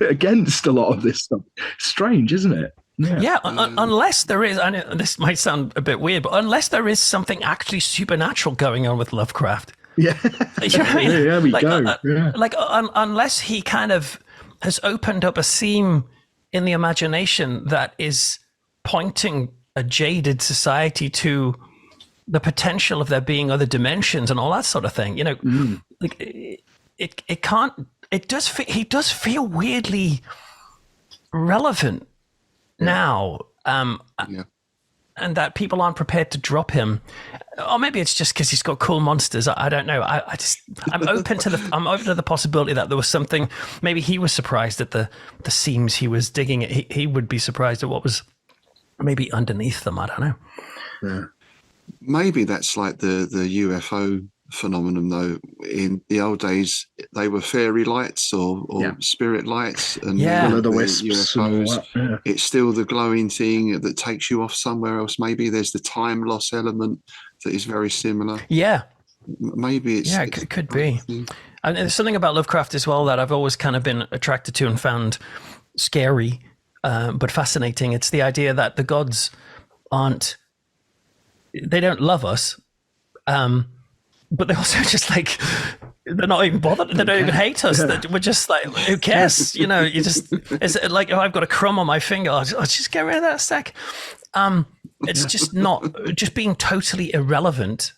Speaker 3: against a lot of this stuff. Strange, isn't it?
Speaker 4: Yeah, unless there is, I know this might sound a bit weird, but unless there is something actually supernatural going on with Lovecraft.
Speaker 3: Yeah.
Speaker 4: You know what I mean?
Speaker 3: Yeah, we go.
Speaker 4: Unless he kind of has opened up a seam in the imagination that is pointing a jaded society to the potential of there being other dimensions and all that sort of thing. Like it can't. It does. He does feel weirdly relevant now, and that people aren't prepared to drop him, or maybe it's just because he's got cool monsters. I don't know. I'm open to the possibility that there was something. Maybe he was surprised at the seams he was digging. He would be surprised at what was maybe underneath them. I don't know.
Speaker 2: Yeah. Maybe that's like the UFO phenomenon, though. In the old days, they were fairy lights or spirit lights, and
Speaker 3: the wisps,
Speaker 2: UFOs. It's still the glowing thing that takes you off somewhere else. Maybe there's the time loss element that is very similar.
Speaker 4: Yeah,
Speaker 2: maybe it's
Speaker 4: it could be. And there's something about Lovecraft as well that I've always kind of been attracted to and found scary, but fascinating. It's the idea that the gods they don't love us. But they also just like, they're not even bothered. They don't even hate us. We're just like, who cares? You just, it's like, if I've got a crumb on my finger, I'll just get rid of that stack. It's just just being totally irrelevant.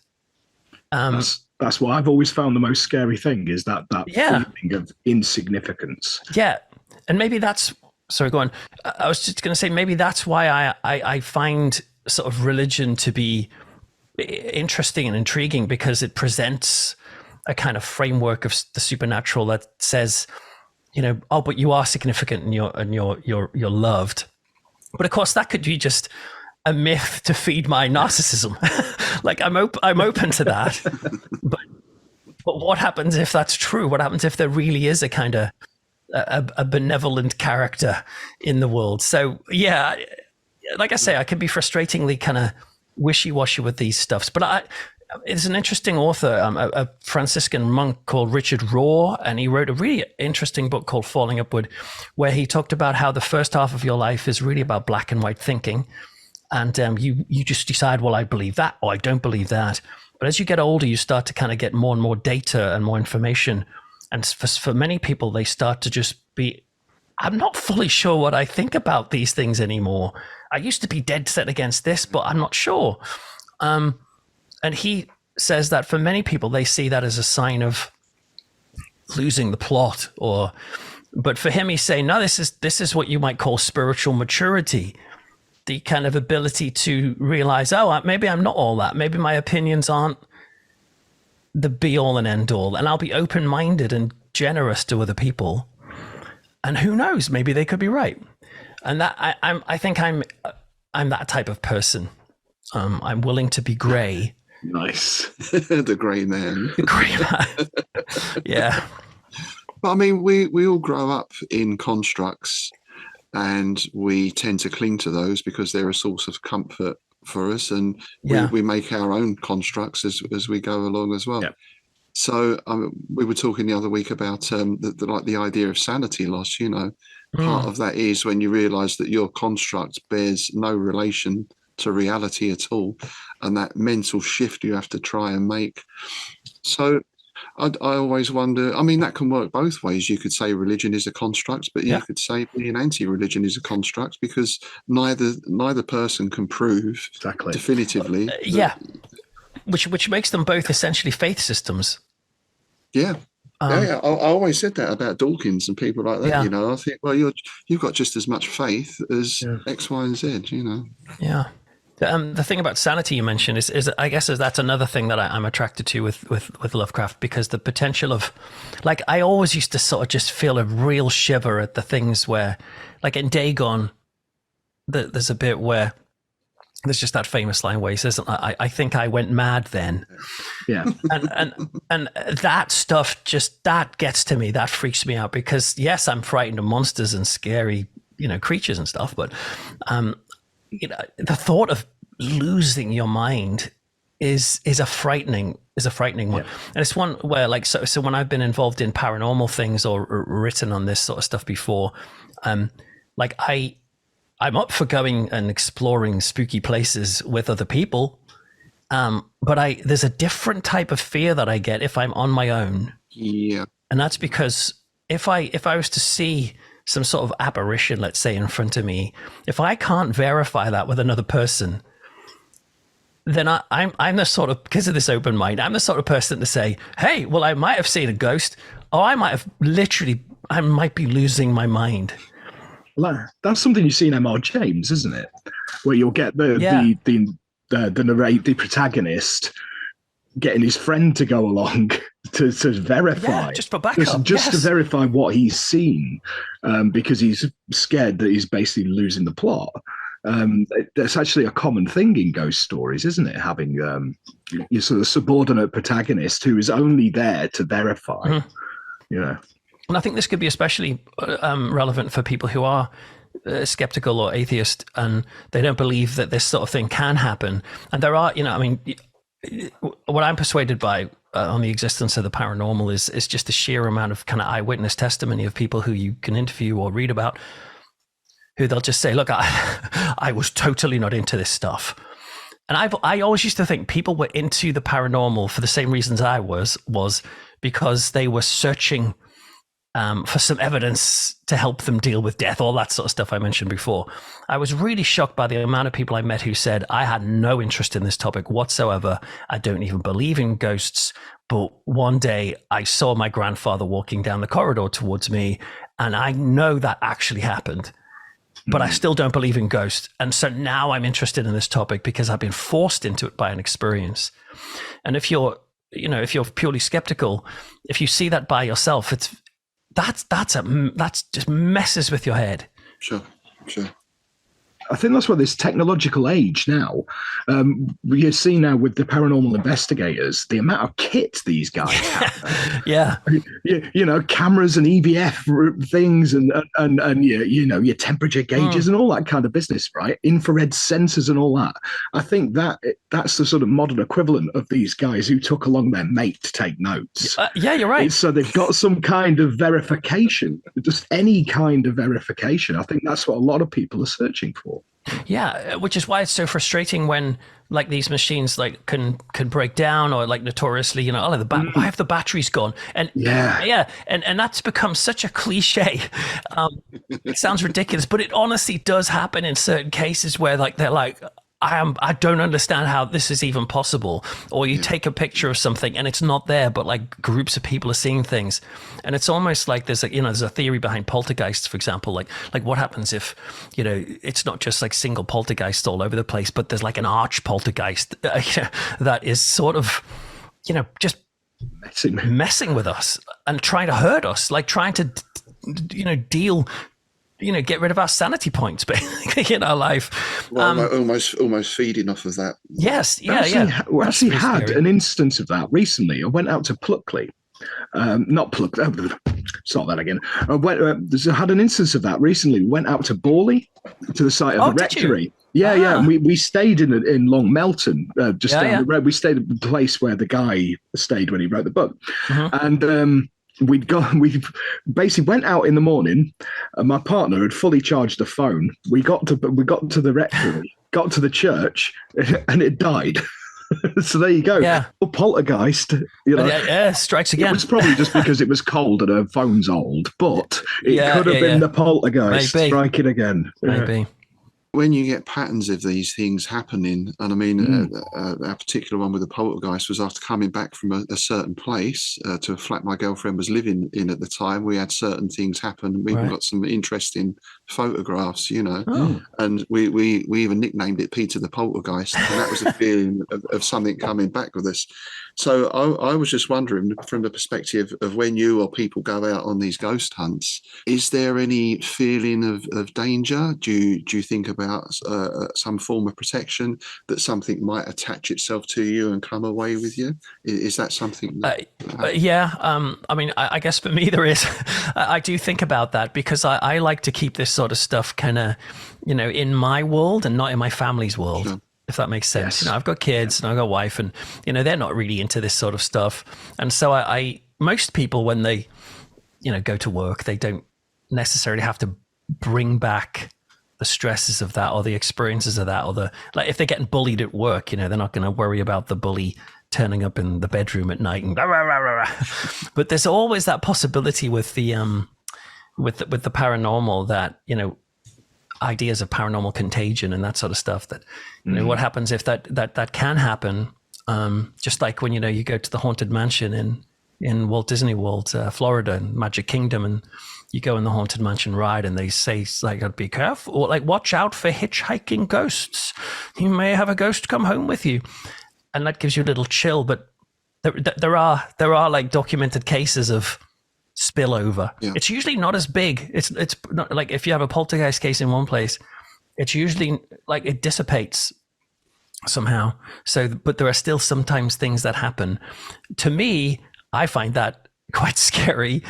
Speaker 3: That's what I've always found the most scary thing, is that feeling of insignificance.
Speaker 4: Yeah. And maybe that's, sorry, go on. I was just going to say, maybe that's why I find sort of religion to be interesting and intriguing, because it presents a kind of framework of the supernatural that says, but you are significant and you're loved. But of course, that could be just a myth to feed my narcissism. Like I'm open to that. but what happens if that's true? What happens if there really is a kind of a benevolent character in the world? So yeah, like I say, I can be frustratingly kind of wishy-washy with these stuffs, but it's an interesting author, a Franciscan monk called Richard Rohr, and he wrote a really interesting book called Falling Upward, where he talked about how the first half of your life is really about black and white thinking, and you just decide, well, I believe that or I don't believe that. But as you get older, you start to kind of get more and more data and more information, and for many people, they start to just be, I'm not fully sure what I think about these things anymore. I used to be dead set against this, but I'm not sure. And he says that for many people, they see that as a sign of losing the plot, but for him, he's saying, no, this is what you might call spiritual maturity. the kind of ability to realize, oh, maybe I'm not all that. Maybe my opinions aren't the be all and end all, and I'll be open-minded and generous to other people. And who knows, maybe they could be right. And that I think I'm that type of person. I'm willing to be gray.
Speaker 3: Nice.
Speaker 2: The grey man.
Speaker 4: The gray man. Yeah.
Speaker 2: But I mean, we all grow up in constructs, and we tend to cling to those because they're a source of comfort for us, and we make our own constructs as we go along as well. Yeah. So we were talking the other week about the idea of sanity loss. Part of that is when you realise that your construct bears no relation to reality at all, and that mental shift you have to try and make. So I always wonder, I mean, that can work both ways. You could say religion is a construct, but you could say being anti-religion is a construct, because neither person can prove definitively. Which
Speaker 4: makes them both essentially faith systems.
Speaker 2: Yeah. I always said that about Dawkins and people like that. Yeah. I think, well, you've got just as much faith as X, Y, and Z.
Speaker 4: Yeah. The thing about sanity you mentioned is I guess that's another thing that I'm attracted to with Lovecraft, because the potential of, like, I always used to sort of just feel a real shiver at the things where, like in Dagon, there's a bit where there's just that famous line where he says, I think I went mad then.
Speaker 3: Yeah.
Speaker 4: And that stuff, just that gets to me, that freaks me out, because yes, I'm frightened of monsters and scary, creatures and stuff, but the thought of losing your mind is a frightening one. And it's one where, like, so when I've been involved in paranormal things or written on this sort of stuff before, like I'm up for going and exploring spooky places with other people, but there's a different type of fear that I get if I'm on my own.
Speaker 2: Yeah,
Speaker 4: and that's because if I was to see some sort of apparition, let's say, in front of me, if I can't verify that with another person, then I'm the sort of, because of this open mind, I'm the sort of person to say, hey, well, I might have seen a ghost, or I might be losing my mind.
Speaker 3: Well, that's something you see in M.R. James, isn't it? Where you'll get the protagonist getting his friend to go along to verify,
Speaker 4: just for backup,
Speaker 3: just to verify what he's seen, because he's scared that he's basically losing the plot. That's actually a common thing in ghost stories, isn't it? Having your sort of subordinate protagonist who is only there to verify.
Speaker 4: Mm-hmm. And I think this could be especially relevant for people who are skeptical or atheist, and they don't believe that this sort of thing can happen. And there are, what I'm persuaded by on the existence of the paranormal is just the sheer amount of kind of eyewitness testimony of people who you can interview or read about, who they'll just say, look, I was totally not into this stuff. And I always used to think people were into the paranormal for the same reasons I was because they were searching for some evidence to help them deal with death, all that sort of stuff I mentioned before. I was really shocked by the amount of people I met who said, I had no interest in this topic whatsoever. I don't even believe in ghosts. But one day I saw my grandfather walking down the corridor towards me, and I know that actually happened. But I still don't believe in ghosts. And so now I'm interested in this topic because I've been forced into it by an experience. And if you're purely skeptical, if you see that by yourself, that's just messes with your head.
Speaker 2: Sure.
Speaker 3: I think that's what this technological age now, we see now with the paranormal investigators, the amount of kit these guys have.
Speaker 4: Yeah.
Speaker 3: Cameras and EVF things and your temperature gauges and all that kind of business, right? Infrared sensors and all that. I think that's the sort of modern equivalent of these guys who took along their mate to take notes.
Speaker 4: Yeah, you're right.
Speaker 3: So they've got some kind of verification, just any kind of verification. I think that's what a lot of people are searching for.
Speaker 4: Yeah, which is why it's so frustrating when like these machines like can break down, or like notoriously, why have the batteries gone? And and that's become such a cliche. It sounds ridiculous, but it honestly does happen in certain cases where like they're like, I don't understand how this is even possible. Or you take a picture of something and it's not there, but like groups of people are seeing things. And it's almost like there's a theory behind poltergeists, for example, like what happens if, it's not just like single poltergeists all over the place, but there's like an arch poltergeist that is sort of, just messing with us and trying to hurt us, like trying to, get rid of our sanity points basically in our life.
Speaker 2: Well, almost feeding off of that.
Speaker 4: Yes,
Speaker 3: We actually had
Speaker 4: scary.
Speaker 3: an instance of that recently. I went out to Pluckley. Not Pluckley. Start that again. I had an instance of that recently. We went out to Borley, to the site of the rectory. Yeah. And we stayed in Long Melton, just down the road. We stayed at the place where the guy stayed when he wrote the book. And we basically went out in the morning, and my partner had fully charged the phone. We got to the rectory, got to the church, and it died. So there you go.
Speaker 4: Yeah.
Speaker 3: Poltergeist.
Speaker 4: Strikes again.
Speaker 3: It was probably just because it was cold and her phone's old, but it could have been the poltergeist striking again.
Speaker 4: Maybe.
Speaker 2: When you get patterns of these things happening, and I mean, a particular one with the poltergeist was after coming back from a certain place to a flat my girlfriend was living in at the time. We had certain things happen. We even got some interesting photographs, and we even nicknamed it Peter the Poltergeist, and that was the feeling of something coming back with us. So I was just wondering, from the perspective of when you or people go out on these ghost hunts, is there any feeling of danger? Do you think about some form of protection, that something might attach itself to you and come away with you? Is that something?
Speaker 4: I mean, I guess for me there is. I do think about that because I like to keep this sort of stuff kind of, in my world and not in my family's world.
Speaker 2: Sure.
Speaker 4: If that makes sense.
Speaker 3: Yes.
Speaker 4: I've got kids and I've got a wife, and they're not really into this sort of stuff. And so I most people, when they go to work, they don't necessarily have to bring back the stresses of that or the experiences of that, or if they're getting bullied at work, they're not going to worry about the bully turning up in the bedroom at night and blah, blah, blah, blah. But there's always that possibility with the with the paranormal that ideas of paranormal contagion and that sort of stuff, that what happens if that can happen, just like when you go to the haunted mansion in Walt Disney World, Florida, and Magic Kingdom, and you go in the haunted mansion ride and they say like, be careful, or like, watch out for hitchhiking ghosts, you may have a ghost come home with you, and that gives you a little chill. But there are like documented cases of spillover. It's usually not as big. It's not like if you have a poltergeist case in one place, it's usually like it dissipates somehow. So, but there are still sometimes things that happen. To me, I find that quite scary,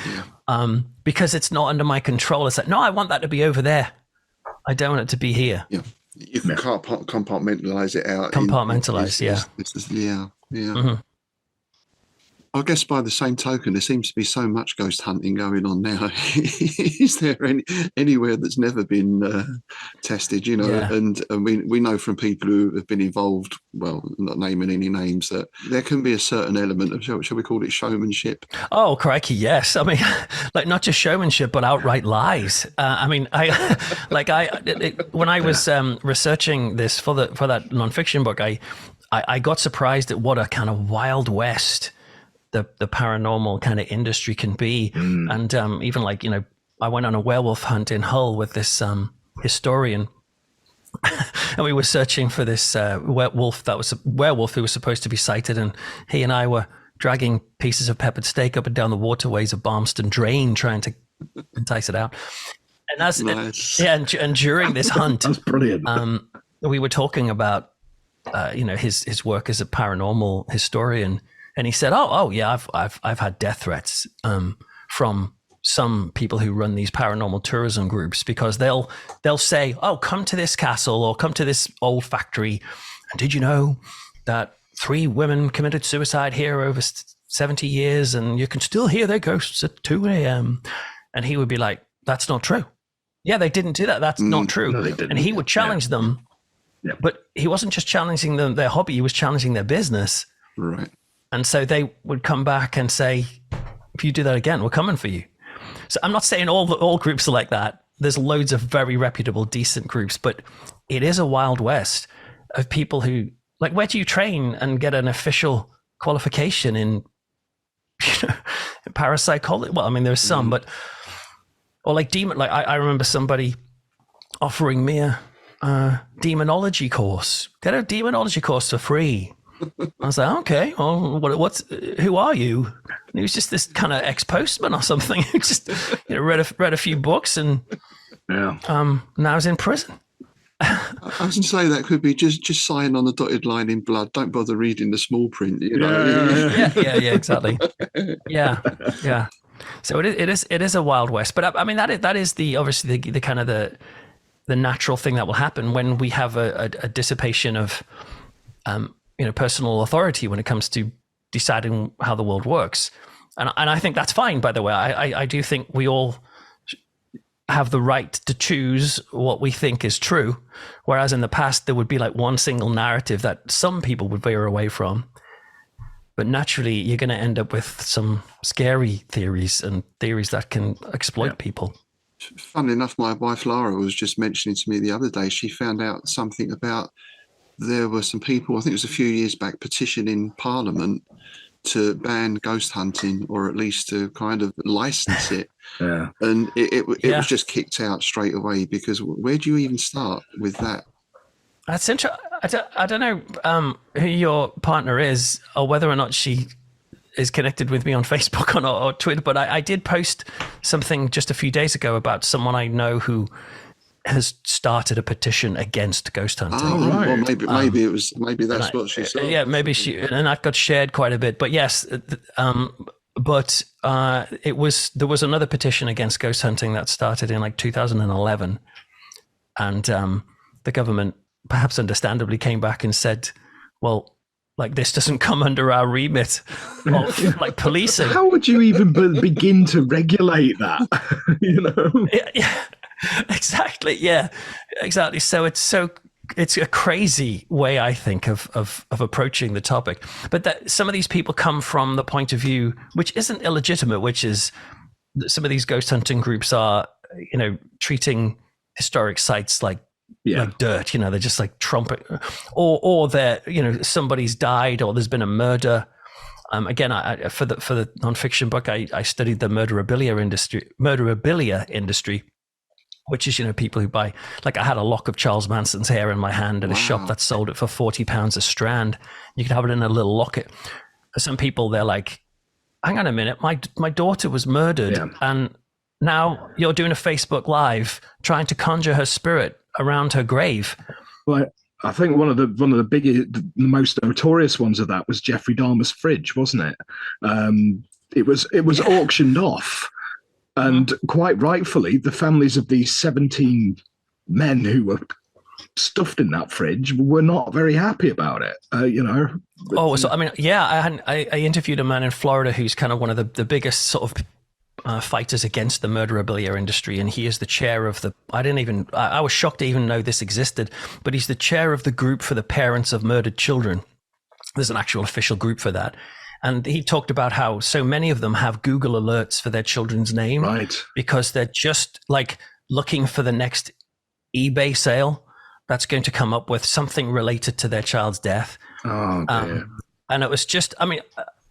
Speaker 4: because it's not under my control. It's like, no, I want that to be over there. I don't want it to be here.
Speaker 2: Yeah, you can compartmentalize it out.
Speaker 4: Mm-hmm.
Speaker 2: I guess by the same token, there seems to be so much ghost hunting going on now. Is there anywhere that's never been tested? And we know from people who have been involved, well, not naming any names, that there can be a certain element of, shall we call it, showmanship?
Speaker 4: Oh, crikey, yes. I mean, like not just showmanship, but outright lies. When I was researching this for that nonfiction book, I got surprised at what a kind of Wild West the paranormal kind of industry can be. And even like, I went on a werewolf hunt in Hull with this historian, and we were searching for this werewolf who was supposed to be sighted, and he and I were dragging pieces of peppered steak up and down the waterways of Barmston Drain, trying to entice it out. And
Speaker 2: Nice.
Speaker 4: and during this hunt,
Speaker 3: That's brilliant.
Speaker 4: we were talking about his work as a paranormal historian. And he said, "Oh yeah, I've had death threats from some people who run these paranormal tourism groups, because they'll say, oh, come to this castle or come to this old factory, and did you know that 3 women committed suicide here over 70 years, and you can still hear their ghosts at 2 a.m." And he would be like, "That's not true. Yeah, they didn't do that. That's not true."
Speaker 3: No, they didn't.
Speaker 4: And he would challenge them, but he wasn't just challenging them their hobby; he was challenging their business.
Speaker 2: Right.
Speaker 4: And so they would come back and say, if you do that again, we're coming for you. So I'm not saying all groups are like that. There's loads of very reputable, decent groups, but it is a Wild West. of people who, like, where do you train and get an official qualification in, parapsychology? Well, I mean, there's some, but, or like I remember somebody offering me a demonology course. Get a demonology course for free. I was like, okay, well, who are you? And he was just this kind of ex-postman or something who just read a few books and now he's in prison.
Speaker 2: I was going to say that could be just sign on the dotted line in blood. Don't bother reading the small print.
Speaker 4: Yeah, exactly. Yeah. So it is a Wild West, but I mean that is the obviously the kind of the natural thing that will happen when we have a dissipation of personal authority when it comes to deciding how the world works, and I think that's fine. By the way, I do think we all have the right to choose what we think is true, whereas in the past there would be like one single narrative that some people would veer away from. But naturally, you're going to end up with some scary theories and theories that can exploit people.
Speaker 2: Funnily enough, my wife Lara was just mentioning to me the other day, she found out something about there were some people, I think it was a few years back, petitioning Parliament to ban ghost hunting, or at least to kind of license it. And it was just kicked out straight away, because where do you even start with that?
Speaker 4: That's interesting. I don't know who your partner is or whether or not she is connected with me on Facebook or Twitter, but I did post something just a few days ago about someone I know who has started a petition against ghost hunting.
Speaker 2: Oh, right. Well, maybe that's what she said.
Speaker 4: Yeah, maybe and that got shared quite a bit. But yes, but there was another petition against ghost hunting that started in like 2011, and the government, perhaps understandably, came back and said, well, like, this doesn't come under our remit of like policing.
Speaker 3: How would you even begin to regulate that?
Speaker 4: Yeah, exactly. Yeah, exactly. So it's a crazy way, I think, of approaching the topic. But that some of these people come from the point of view which isn't illegitimate, which is that some of these ghost hunting groups are, treating historic sites like dirt. They're just like trumpet, or they're somebody's died, or there's been a murder. Again, for the nonfiction book, I studied the murderabilia industry, which is people who buy, like, I had a lock of Charles Manson's hair in my hand at a shop that sold it for £40 a strand. You could have it in a little locket. For some people, they're like, hang on a minute, my daughter was murdered, and now you're doing a Facebook Live trying to conjure her spirit around her grave.
Speaker 3: Well, I think one of the biggest, the most notorious ones of that was Jeffrey Dahmer's fridge, wasn't it? It was auctioned off, and quite rightfully, the families of these 17 men who were stuffed in that fridge were not very happy about it.
Speaker 4: So I mean, I interviewed a man in Florida who's kind of one of the biggest sort of fighters against the murderabilia industry, and he is the chair of the I was shocked to even know this existed, but he's the chair of the group for the parents of murdered children. There's an actual official group for that, and he talked about how so many of them have Google alerts for their children's name,
Speaker 3: right? Because
Speaker 4: they're just like looking for the next eBay sale that's going to come up with something related to their child's death.
Speaker 3: Oh dear.
Speaker 4: And it was just, I mean,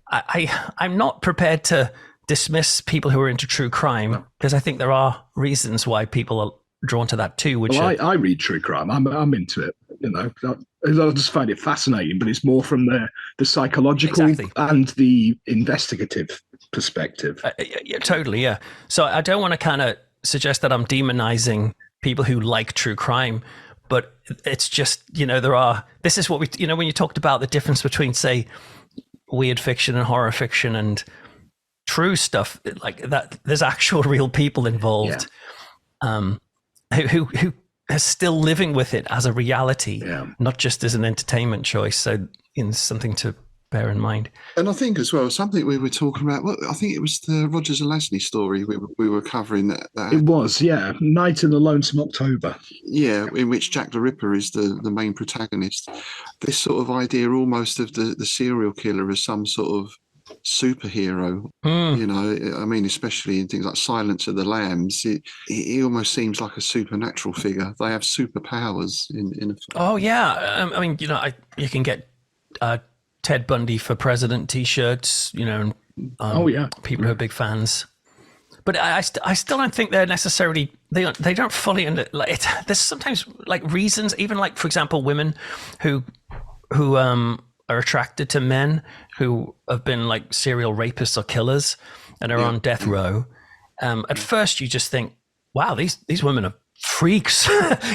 Speaker 4: I'm not prepared to dismiss people who are into true crime, because I think there are reasons why people are drawn to that too.
Speaker 3: I read true crime. I'm into it. I just find it fascinating, but it's more from the psychological and the investigative perspective.
Speaker 4: Totally, yeah. So I don't want to kind of suggest that I'm demonizing people who like true crime, but it's just this is what we when you talked about the difference between, say, weird fiction and horror fiction and true stuff like that, there's actual real people involved, who are still living with it as a reality, not just as an entertainment choice. So something to bear in mind.
Speaker 2: And I think as well, something we were talking about, I think it was the Roger Zelazny story we were covering that.
Speaker 3: It was, Night in the Lonesome October.
Speaker 2: Yeah, in which Jack the Ripper is the main protagonist. This sort of idea almost of the serial killer as some sort of superhero. You know, I mean, especially in things like Silence of the Lambs, he almost seems like a supernatural figure. They have superpowers in
Speaker 4: Oh yeah, I mean, you know, you can get Ted Bundy for president T-shirts, you know, and people who are big fans. But I still don't think they're necessarily they don't fully like it. There's sometimes like reasons, even like for example, women who are attracted to men who have been like serial rapists or killers and are on death row. At first, you just think, wow, these women are freaks,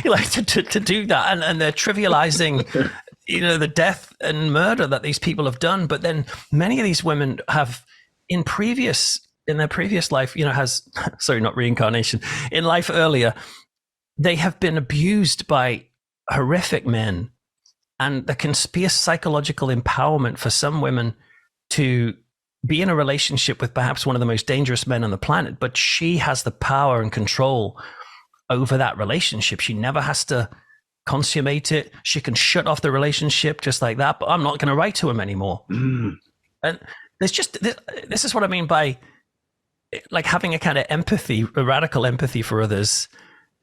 Speaker 4: like to do that, and they're trivializing, you know, the death and murder that these people have done. But then many of these women have in their previous life, you know, not reincarnation, in life earlier, they have been abused by horrific men. And there can be a psychological empowerment for some women to be in a relationship with perhaps one of the most dangerous men on the planet, but she has the power and control over that relationship. She never has to consummate it. She can shut off the relationship just like that, but I'm not going to write to him anymore. And there's just, this is what I mean by like having a kind of empathy, a radical empathy for others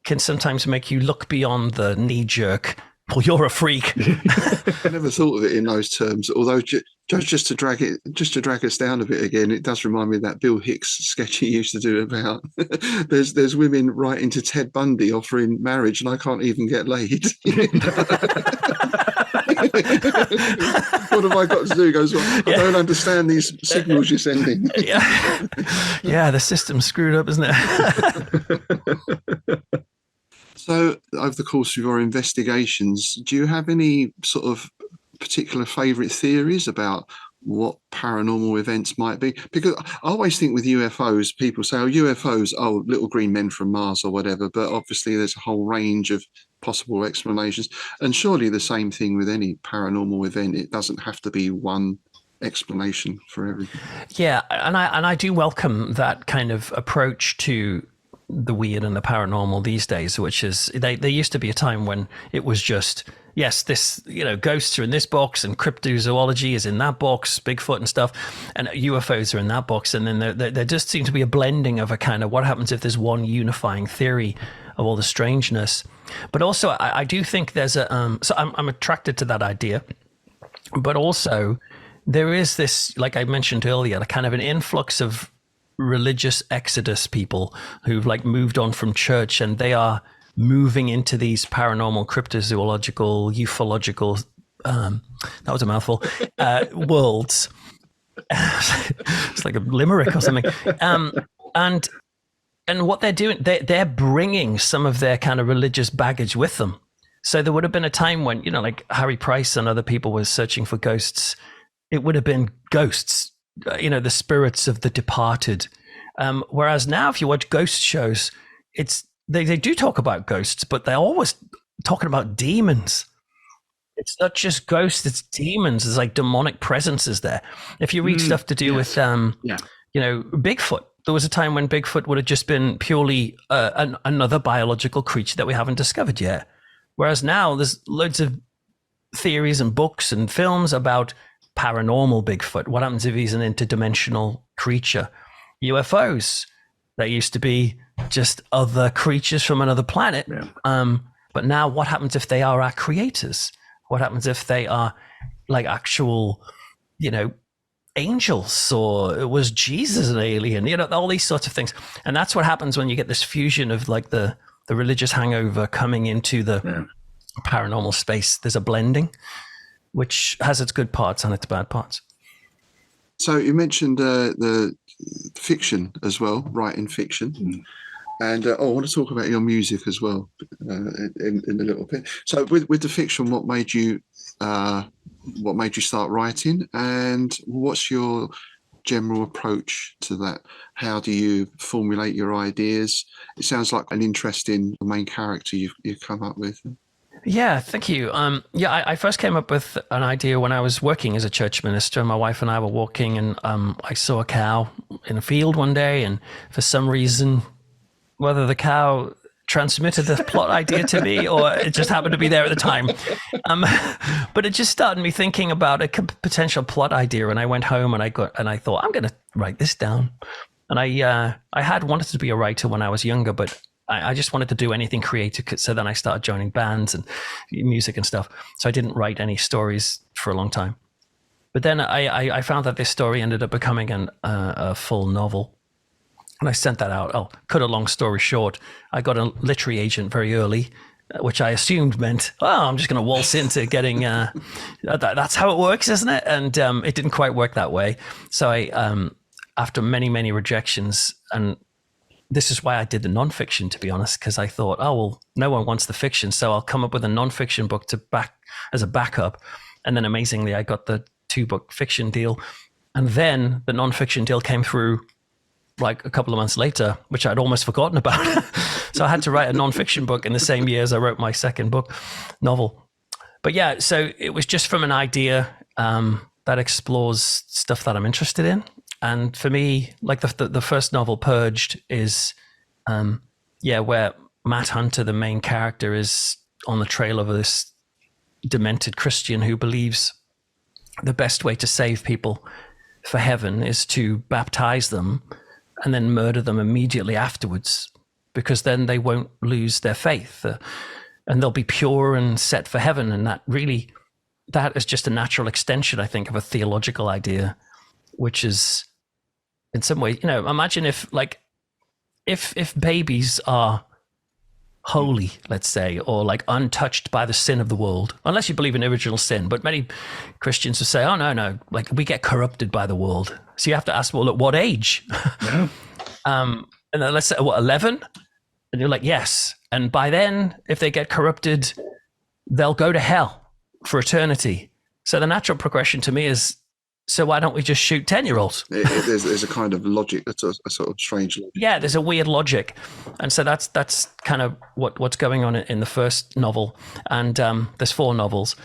Speaker 4: can sometimes make you look beyond the knee jerk. Well, you're a freak.
Speaker 2: I never thought of it in those terms. Although, just to drag us down a bit again, it does remind me of that Bill Hicks sketch he used to do about there's women writing to Ted Bundy offering marriage, and I can't even get laid. What have I got to do? He goes, well, I don't understand these signals you're sending.
Speaker 4: Yeah, the system's screwed up, isn't it?
Speaker 2: So, over the course of your investigations, do you have any sort of particular favourite theories about what paranormal events might be? Because I always think with UFOs, people say, UFOs, little green men from Mars or whatever, but obviously there's a whole range of possible explanations. And surely the same thing with any paranormal event. It doesn't have to be one explanation for everything.
Speaker 4: Yeah, and I do welcome that kind of approach to the weird and the paranormal these days, which is there used to be a time when it was just, yes, this, you know, ghosts are in this box and cryptozoology is in that box, Bigfoot and stuff, and UFOs are in that box, and then there just seemed to be a blending of a kind of what happens if there's one unifying theory of all the strangeness. But also I do think there's a so I'm attracted to that idea, but also there is this, like I mentioned earlier, a kind of an influx of religious exodus people who've like moved on from church, and they are moving into these paranormal, cryptozoological, ufological, that was a mouthful, worlds. It's like a limerick or something. And what they're doing, they're bringing some of their kind of religious baggage with them. So there would have been a time when, you know, like Harry Price and other people were searching for ghosts. It would have been ghosts, you know, the spirits of the departed. Whereas now, if you watch ghost shows, they do talk about ghosts, but they're always talking about demons. It's not just ghosts; it's demons. There's like demonic presences there. If you read stuff to do with, you know, Bigfoot, there was a time when Bigfoot would have just been purely another biological creature that we haven't discovered yet. Whereas now, there's loads of theories and books and films about paranormal Bigfoot. What happens if he's an interdimensional creature? UFOs, they used to be just other creatures from another planet. But now what happens if they are our creators? What happens if they are like actual, you know, angels, or was Jesus an alien? You know, all these sorts of things. And that's what happens when you get this fusion of like the religious hangover coming into the paranormal space. There's a blending, which has its good parts and its bad parts.
Speaker 2: So you mentioned the fiction as well, writing fiction. And I want to talk about your music as well in a little bit. So with the fiction, what made you start writing, and what's your general approach to that? How do you formulate your ideas? It sounds like an interesting main character you've come up with.
Speaker 4: Yeah, thank you. I first came up with an idea when I was working as a church minister. My wife and I were walking, and I saw a cow in a field one day, and for some reason, whether the cow transmitted the plot idea to me, or it just happened to be there at the time. But it just started me thinking about a potential plot idea, and I went home and I thought, I'm going to write this down. And I had wanted to be a writer when I was younger, but I just wanted to do anything creative. So then I started joining bands and music and stuff. So I didn't write any stories for a long time. But then I found that this story ended up becoming a full novel. And I sent that out. Oh, cut a long story short, I got a literary agent very early, which I assumed meant, I'm just going to waltz into getting, that's how it works, isn't it? And it didn't quite work that way. So I, after many, many rejections, and this is why I did the nonfiction, to be honest, because I thought, no one wants the fiction, so I'll come up with a nonfiction book as a backup. And then amazingly, I got the 2-book fiction deal. And then the nonfiction deal came through like a couple of months later, which I'd almost forgotten about. So I had to write a nonfiction book in the same year as I wrote my second book novel. But yeah, so it was just from an idea that explores stuff that I'm interested in. And for me, like the first novel, Purged, is where Matt Hunter, the main character, is on the trail of this demented Christian who believes the best way to save people for heaven is to baptize them and then murder them immediately afterwards, because then they won't lose their faith and they'll be pure and set for heaven. And that is just a natural extension, I think, of a theological idea, which is in some way, imagine if babies are holy, let's say, or like untouched by the sin of the world, unless you believe in original sin. But many Christians will say, oh, no, like we get corrupted by the world. So you have to ask, well, at what age? Yeah. And then let's say, 11? And you're like, yes. And by then, if they get corrupted, they'll go to hell for eternity. So the natural progression to me is, so why don't we just shoot 10-year-olds?
Speaker 2: There's a kind of logic, that's a sort of strange logic. Yeah,
Speaker 4: there's a weird logic. And so that's kind of what's going on in the first novel. And there's 4 novels.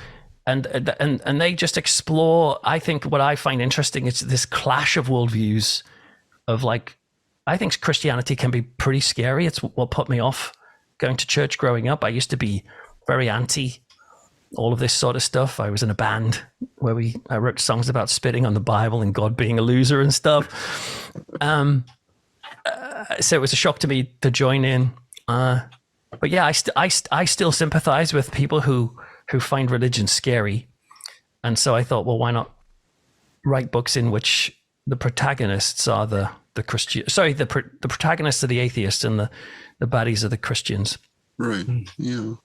Speaker 4: And they just explore, I think what I find interesting is this clash of worldviews of like, I think Christianity can be pretty scary. It's what put me off going to church growing up. I used to be very anti all of this sort of stuff. I was in a band where I wrote songs about spitting on the Bible and God being a loser and stuff. So it was a shock to me to join in. But yeah, I still sympathize with people who find religion scary. And so I thought, well, why not write books in which the protagonists are the protagonists are the atheists and the baddies are the Christians.
Speaker 2: Right. Yeah.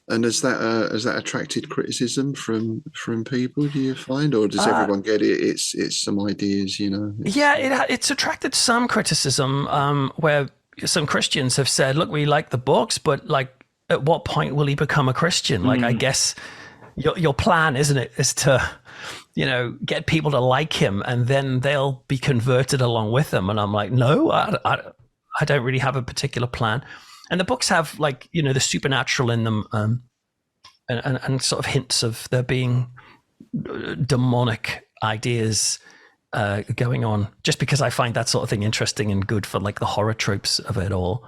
Speaker 2: And has that attracted criticism from people, do you find, or does everyone get it? It's some ideas,
Speaker 4: it's attracted some criticism where some Christians have said, look, we like the books, but like, at what point will he become a Christian? Like, I guess your plan, isn't it, is to, get people to like him and then they'll be converted along with him. And I'm like, no, I don't really have a particular plan. And the books have like, the supernatural in them and sort of hints of there being demonic ideas going on, just because I find that sort of thing interesting and good for like the horror tropes of it all.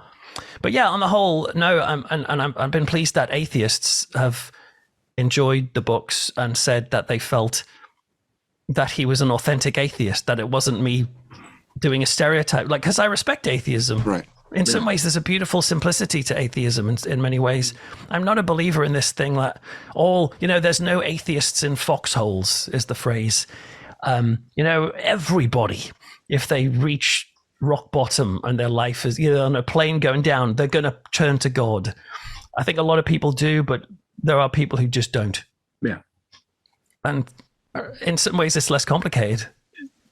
Speaker 4: But yeah, on the whole, no, I've been pleased that atheists have enjoyed the books and said that they felt that he was an authentic atheist, that it wasn't me doing a stereotype, like, because I respect atheism.
Speaker 2: Right.
Speaker 4: In some ways, there's a beautiful simplicity to atheism in many ways. I'm not a believer in this thing that there's no atheists in foxholes, is the phrase. Everybody, if they reach rock bottom and their life is, on a plane going down, they're going to turn to God. I think a lot of people do, but there are people who just don't.
Speaker 3: Yeah.
Speaker 4: And in some ways, it's less complicated.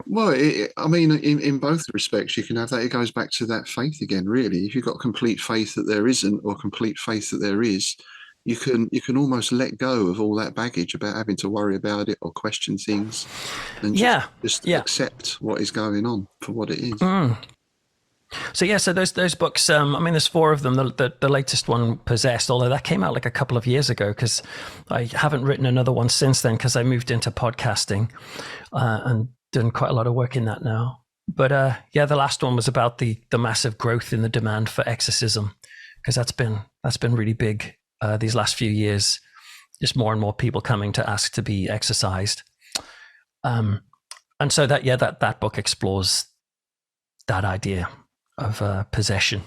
Speaker 2: Well, in both respects, you can have that. It goes back to that faith again, really. If you've got complete faith that there isn't, or complete faith that there is, you can almost let go of all that baggage about having to worry about it or question things, and just accept what is going on for what it is.
Speaker 4: Mm. So those books. There's 4 of them. The latest one, Possessed, although that came out like a couple of years ago, because I haven't written another one since then, because I moved into podcasting and done quite a lot of work in that now. But the last one was about the massive growth in the demand for exorcism, because that's been really big these last few years. Just more and more people coming to ask to be exorcised. And so that book explores that idea of possession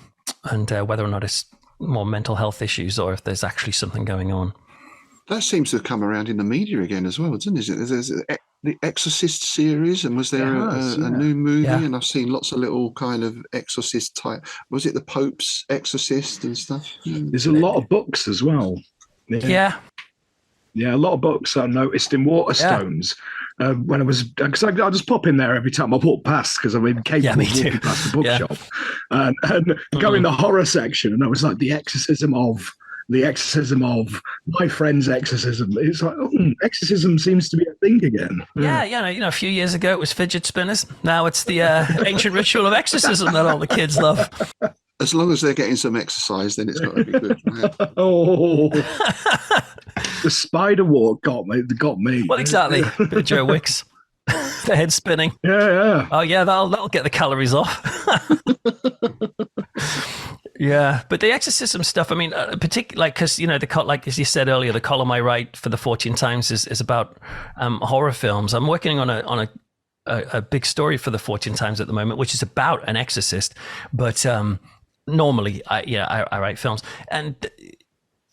Speaker 4: and whether or not it's more mental health issues or if there's actually something going on.
Speaker 2: That seems to have come around in the media again as well, doesn't it? There's the Exorcist series, and was there a new movie? Yeah. And I've seen lots of little kind of Exorcist type. Was it the Pope's Exorcist and stuff?
Speaker 3: There's a lot of books as well.
Speaker 4: Yeah.
Speaker 3: Yeah, a lot of books I noticed in Waterstones. When I was, because I just pop in there every time I walk past, because I'm incapable of walking past the bookshop, and go in the horror section, and I was like, the exorcism of my friend's exorcism. It's like, exorcism seems to be a thing again.
Speaker 4: Yeah, a few years ago it was fidget spinners. Now it's the ancient ritual of exorcism that all the kids love.
Speaker 2: As long as they're getting some exercise, then it's got to be good. Right?
Speaker 3: The spider walk got me.
Speaker 4: Well, exactly. Bit of Joe Wicks. The head spinning.
Speaker 3: Yeah.
Speaker 4: Oh yeah, that'll get the calories off. Yeah, but the exorcism stuff, I mean, particularly because like as you said earlier, the column I write for the Fortean Times is about horror films. I'm working on a big story for the Fortean Times at the moment, which is about an exorcist. But normally, I write films, and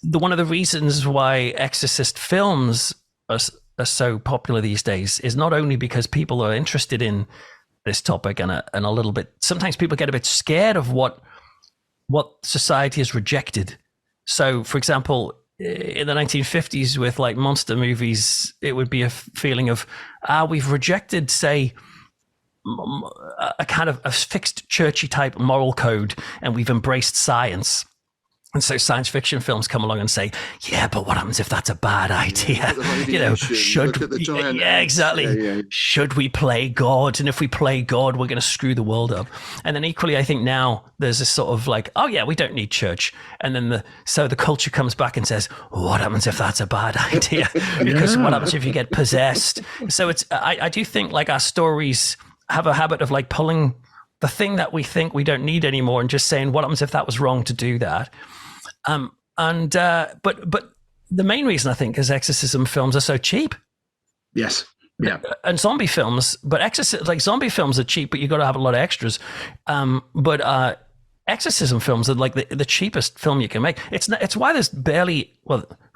Speaker 4: one of the reasons why exorcist films are so popular these days is not only because people are interested in this topic and a little bit. Sometimes people get a bit scared of what society has rejected. So, for example, in the 1950s with like monster movies, it would be a feeling of, we've rejected, say, a kind of a fixed churchy type moral code, and we've embraced science. And so science fiction films come along and say, yeah, but what happens if that's a bad idea? Should we play God? And if we play God, we're going to screw the world up. And then equally, I think now there's this sort of like, oh yeah, we don't need church. And then so the culture comes back and says, what happens if that's a bad idea? Because what happens if you get possessed? So I do think like our stories have a habit of like pulling the thing that we think we don't need anymore and just saying, what happens if that was wrong to do that? But the main reason I think is exorcism films are so cheap.
Speaker 3: Yes. Yeah.
Speaker 4: And zombie films, but zombie films are cheap, but you got to have a lot of extras. But exorcism films are like the cheapest film you can make. It's why there's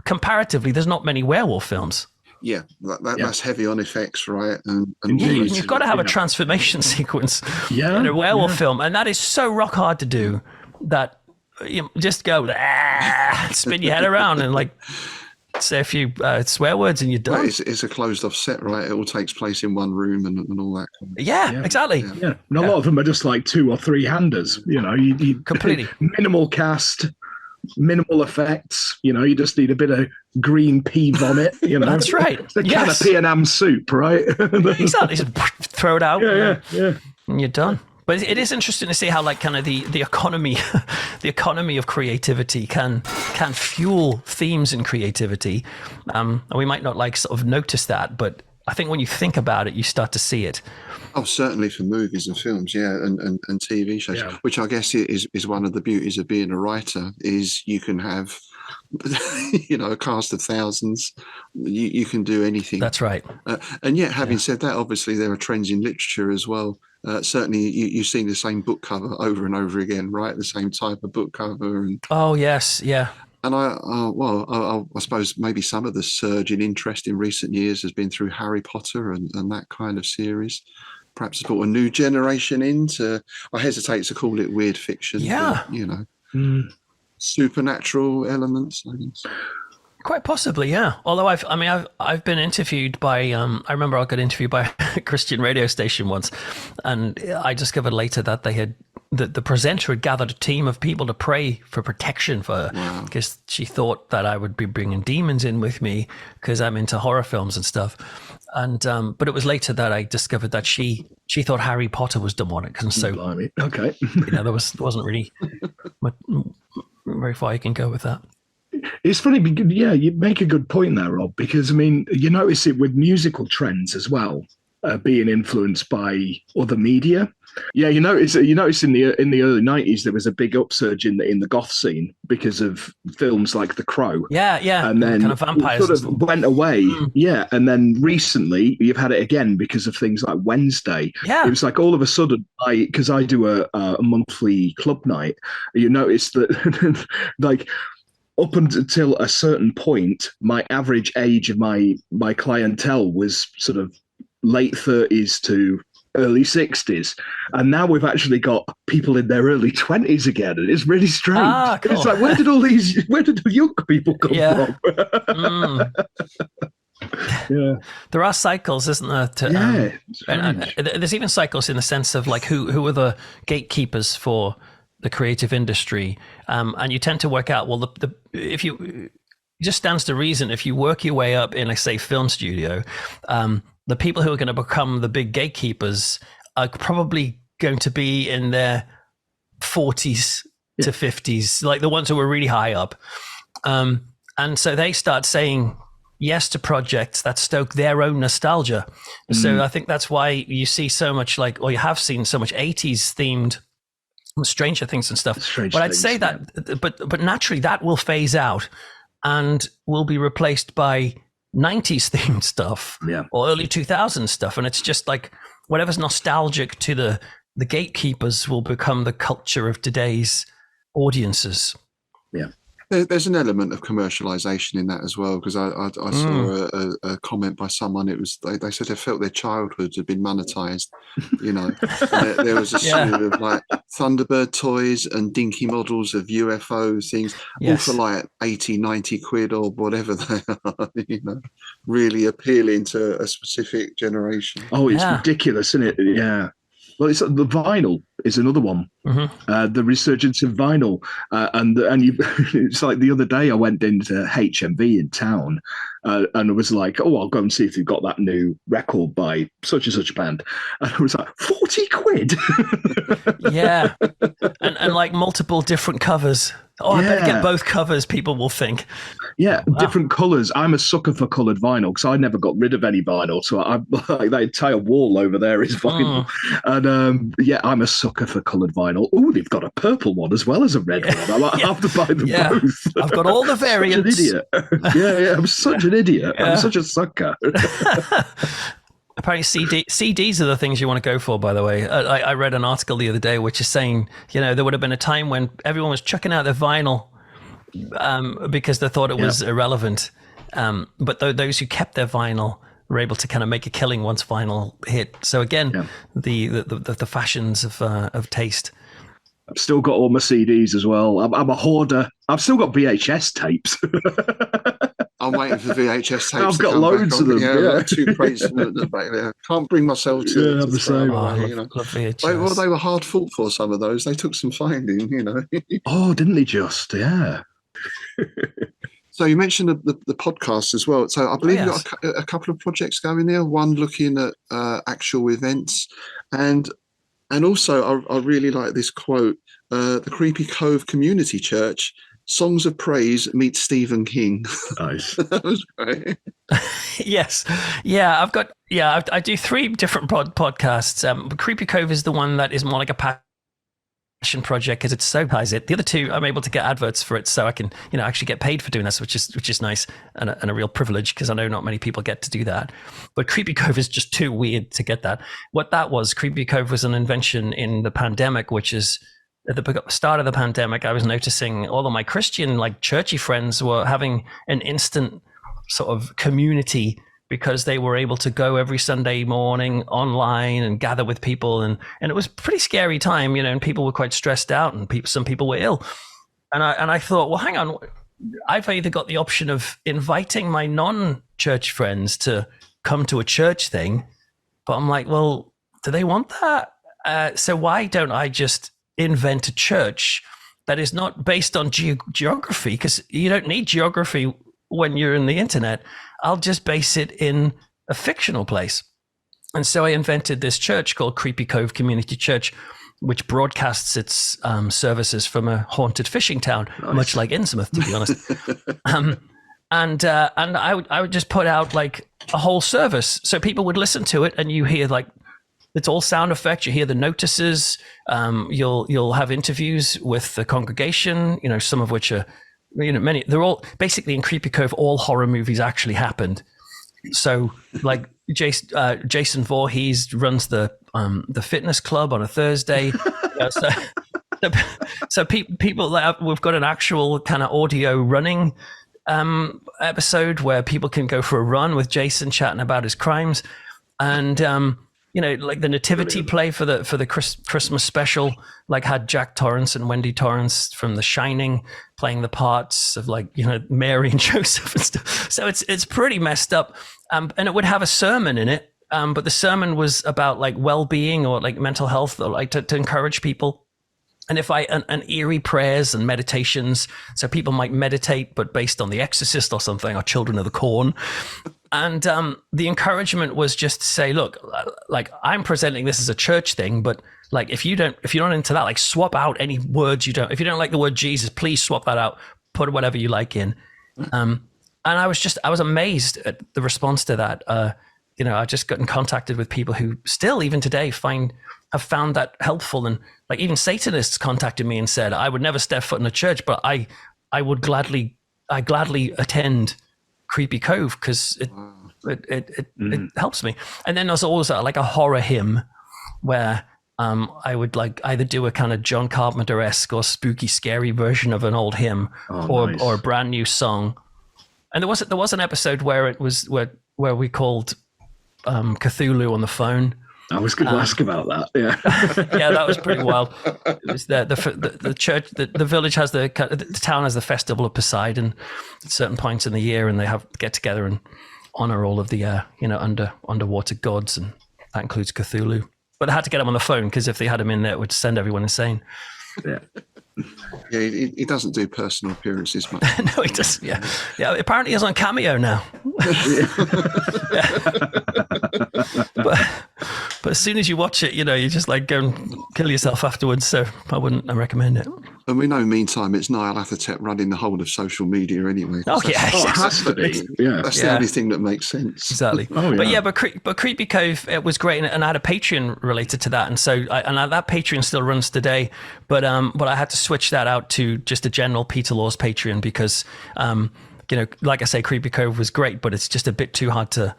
Speaker 4: comparatively, there's not many werewolf films.
Speaker 2: Yeah, that's heavy on effects, right? And
Speaker 4: you've got to have a transformation sequence in a werewolf film, and that is so rock hard to do that you just go spin your head around and like say a few swear words and you're done.
Speaker 2: Right, it's a closed off set, right? It all takes place in one room and all that kind of
Speaker 4: exactly.
Speaker 3: Yeah. And a lot of them are just like 2 or 3 handers. You
Speaker 4: completely
Speaker 3: minimal cast, minimal effects. You just need a bit of green pea vomit.
Speaker 4: That's right.
Speaker 3: It's a can of P&M soup, right?
Speaker 4: Exactly. Just throw it out.
Speaker 3: Yeah.
Speaker 4: And you're done. But it is interesting to see how, like, kind of the economy, the economy of creativity can fuel themes in creativity. And we might not like sort of notice that, but I think when you think about it, you start to see it.
Speaker 2: Oh, certainly for movies and films, and TV shows, which I guess is one of the beauties of being a writer, is you can have, a cast of thousands. You can do anything.
Speaker 4: That's right.
Speaker 2: And yet, having said that, obviously there are trends in literature as well. Certainly, you've seen the same book cover over and over again, right? The same type of book cover. And
Speaker 4: oh yes, yeah.
Speaker 2: And I suppose maybe some of the surge in interest in recent years has been through Harry Potter and that kind of series. Perhaps it's brought a new generation into. I hesitate to call it weird fiction.
Speaker 4: Yeah,
Speaker 2: but, supernatural elements. I guess.
Speaker 4: Quite possibly, yeah. Although I've been interviewed by I remember I got interviewed by a Christian radio station once, and I discovered later that they had the presenter had gathered a team of people to pray for protection for her because she thought that I would be bringing demons in with me because I'm into horror films and stuff. And but it was later that I discovered that she thought Harry Potter was demonic, and so
Speaker 3: okay,
Speaker 4: there wasn't really very far you can go with that.
Speaker 3: It's funny because, you make a good point there, Rob, because, you notice it with musical trends as well, being influenced by other media. Yeah, you notice in the early 90s there was a big upsurge in the goth scene because of films like The Crow.
Speaker 4: Yeah.
Speaker 3: And then
Speaker 4: kind of vampires
Speaker 3: it sort of went away. Yeah. And then recently you've had it again because of things like Wednesday.
Speaker 4: Yeah.
Speaker 3: It was like all of a sudden, because I do a monthly club night, you notice that like up until a certain point, my average age of my clientele was sort of late 30s to early 60s, and now we've actually got people in their early 20s again, and it's really strange.
Speaker 4: Cool.
Speaker 3: It's like, where did the young people come from? Yeah,
Speaker 4: there are cycles, isn't there? And there's even cycles in the sense of like who are the gatekeepers for the creative industry, and you tend to work out, well, if you, it just stands to reason, if you work your way up in a, say, film studio, the people who are going to become the big gatekeepers are probably going to be in their 40s to 50s, like the ones who are really high up. And so they start saying yes to projects that stoke their own nostalgia. So I think that's why you see so much or you have seen so much 80s themed Stranger Things and stuff. But I'd say that, but naturally that will phase out and will be replaced by 90s themed stuff or early 2000s stuff. And it's just like whatever's nostalgic to the gatekeepers will become the culture of today's audiences.
Speaker 3: Yeah.
Speaker 2: There's an element of commercialization in that as well, because I saw a comment by someone. It was they said they felt their childhood had been monetized. You know, there was a slew of like Thunderbird toys and dinky models of UFO things, all for like 80, 90 quid or whatever they are. You know, really appealing to a specific generation.
Speaker 3: Oh, it's ridiculous, isn't it? Yeah. Well, it's the vinyl is another one. The resurgence of vinyl, and it's like the other day I went into HMV in town, and I was like, "Oh, I'll go and see if they've got that new record by such and such a band," and I was like, 40 quid.
Speaker 4: Yeah, and like multiple different covers. Oh, I better get both covers, people will think.
Speaker 3: Yeah, different colours. I'm a sucker for coloured vinyl because I never got rid of any vinyl. So I'm like, that entire wall over there is vinyl. And I'm a sucker for coloured vinyl. Oh, they've got a purple one as well as a red one. I have to buy them both.
Speaker 4: I've got all the variants.
Speaker 3: Such an idiot. I'm such an idiot. I'm such a sucker.
Speaker 4: Apparently CDs are the things you want to go for, by the way. I read an article the other day which is saying, there would have been a time when everyone was chucking out their vinyl because they thought it was irrelevant. But those who kept their vinyl were able to kind of make a killing once vinyl hit. So again, the fashions of taste.
Speaker 3: I've still got all my CDs as well. I'm a hoarder. I've still got VHS tapes.
Speaker 2: I'm waiting for VHS tapes.
Speaker 3: I've got loads of them.
Speaker 2: Yeah, 2 crates in the back there. Can't bring myself to
Speaker 3: have the same.
Speaker 4: Love VHS.
Speaker 2: They were hard fought for, some of those. They took some finding,
Speaker 3: Oh, didn't they just? Yeah.
Speaker 2: So you mentioned the podcast as well. So I believe you've got a couple of projects going there. One looking at actual events, and also I really like this quote: "The Creepy Cove Community Church. Songs of Praise meet Stephen King."
Speaker 3: Nice.
Speaker 2: That was great.
Speaker 4: Yes. Yeah, I do 3 different podcasts. Creepy Cove is the one that is more like a passion project because it so ties it. The other 2, I'm able to get adverts for it, so I can, actually get paid for doing this, which is nice and a real privilege because I know not many people get to do that. But Creepy Cove is just too weird to get that. What that was, Creepy Cove was an invention in the pandemic, which is at the start of the pandemic, I was noticing all of my Christian, churchy friends were having an instant sort of community because they were able to go every Sunday morning online and gather with people. And it was a pretty scary time, and people were quite stressed out and some people were ill. And I thought, well, hang on, I've either got the option of inviting my non-church friends to come to a church thing, but I'm like, well, do they want that? So why don't I just invent a church that is not based on geography, because you don't need geography when you're in the internet. I'll just base it in a fictional place. And so I invented this church called Creepy Cove Community Church, which broadcasts its services from a haunted fishing town, much like Innsmouth, to be honest. And I would just put out a whole service, so people would listen to it, and you hear it's all sound effects. You hear the notices. You'll have interviews with the congregation. Some of which are, many. They're all basically in Creepy Cove. All horror movies actually happened. So, like Jason Voorhees runs the fitness club on a Thursday. So people, we've got an actual kind of audio running episode where people can go for a run with Jason chatting about his crimes, and like the nativity play for the Christmas special, like had Jack Torrance and Wendy Torrance from The Shining playing the parts of Mary and Joseph and stuff. So it's pretty messed up, and it would have a sermon in it, but the sermon was about like well-being or like mental health, or like to encourage people. And and eerie prayers and meditations, so people might meditate, but based on The Exorcist or something, or Children of the Corn. And the encouragement was just to say, look, like I'm presenting this as a church thing, but like if you're not into that, like swap out any words you don't. If you don't like the word Jesus, please swap that out. Put whatever you like in. And I was amazed at the response to that. I just gotten contacted with people who still, even today, have found that helpful. And like even Satanists contacted me and said, I would never step foot in a church, but I would gladly attend Creepy Cove because it helps me. And then there's always like a horror hymn where I would like either do a kind of John Carpenter-esque or spooky, scary version of an old hymn, or a brand new song. And there was an episode where it was where we called Cthulhu on the phone.
Speaker 3: I was going to ask about that. Yeah,
Speaker 4: yeah, that was pretty wild. It was the church, the village has the town has the festival of Poseidon at certain points in the year, and they have get together and honor all of the underwater gods, and that includes Cthulhu. But they had to get him on the phone because if they had him in there, it would send everyone insane.
Speaker 3: Yeah.
Speaker 2: Yeah, he doesn't do personal appearances much.
Speaker 4: No, he does. Yeah. Apparently, he's on Cameo now. But as soon as you watch it, you just like go and kill yourself afterwards. So I recommend it.
Speaker 2: And we know, meantime, it's Niall Athertep running the whole of social media anyway.
Speaker 4: Oh yeah,
Speaker 3: it has to be. Yeah,
Speaker 2: that's the only thing that makes sense.
Speaker 4: Exactly.
Speaker 3: Oh, yeah.
Speaker 4: But Creepy Cove, it was great, and I had a Patreon related to that, and so that Patreon still runs today. But I had to switch that out to just a general Peter Laws Patreon because like I say, Creepy Cove was great, but it's just a bit too hard to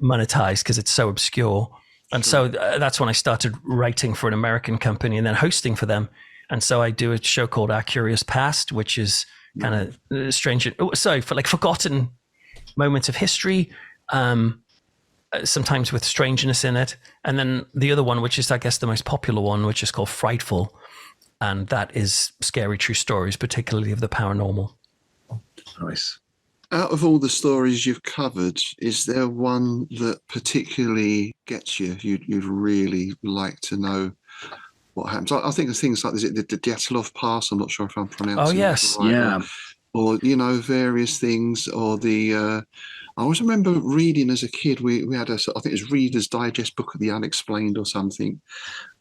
Speaker 4: monetize because it's so obscure. And so that's when I started writing for an American company and then hosting for them. And so I do a show called Our Curious Past, which is kind of strange. So for like forgotten moments of history, sometimes with strangeness in it. And then the other one, which is, I guess, the most popular one, which is called Frightful. And that is scary true stories, particularly of the paranormal.
Speaker 3: Nice.
Speaker 2: Out of all the stories you've covered, is there one that particularly gets you? You'd really like to know what happens. I think of things like, is it the Dyatlov Pass? I'm not sure if I'm pronouncing it right.
Speaker 3: Yeah.
Speaker 2: Or, various things, or the... I always remember reading as a kid, we had I think it was Reader's Digest book of the Unexplained or something,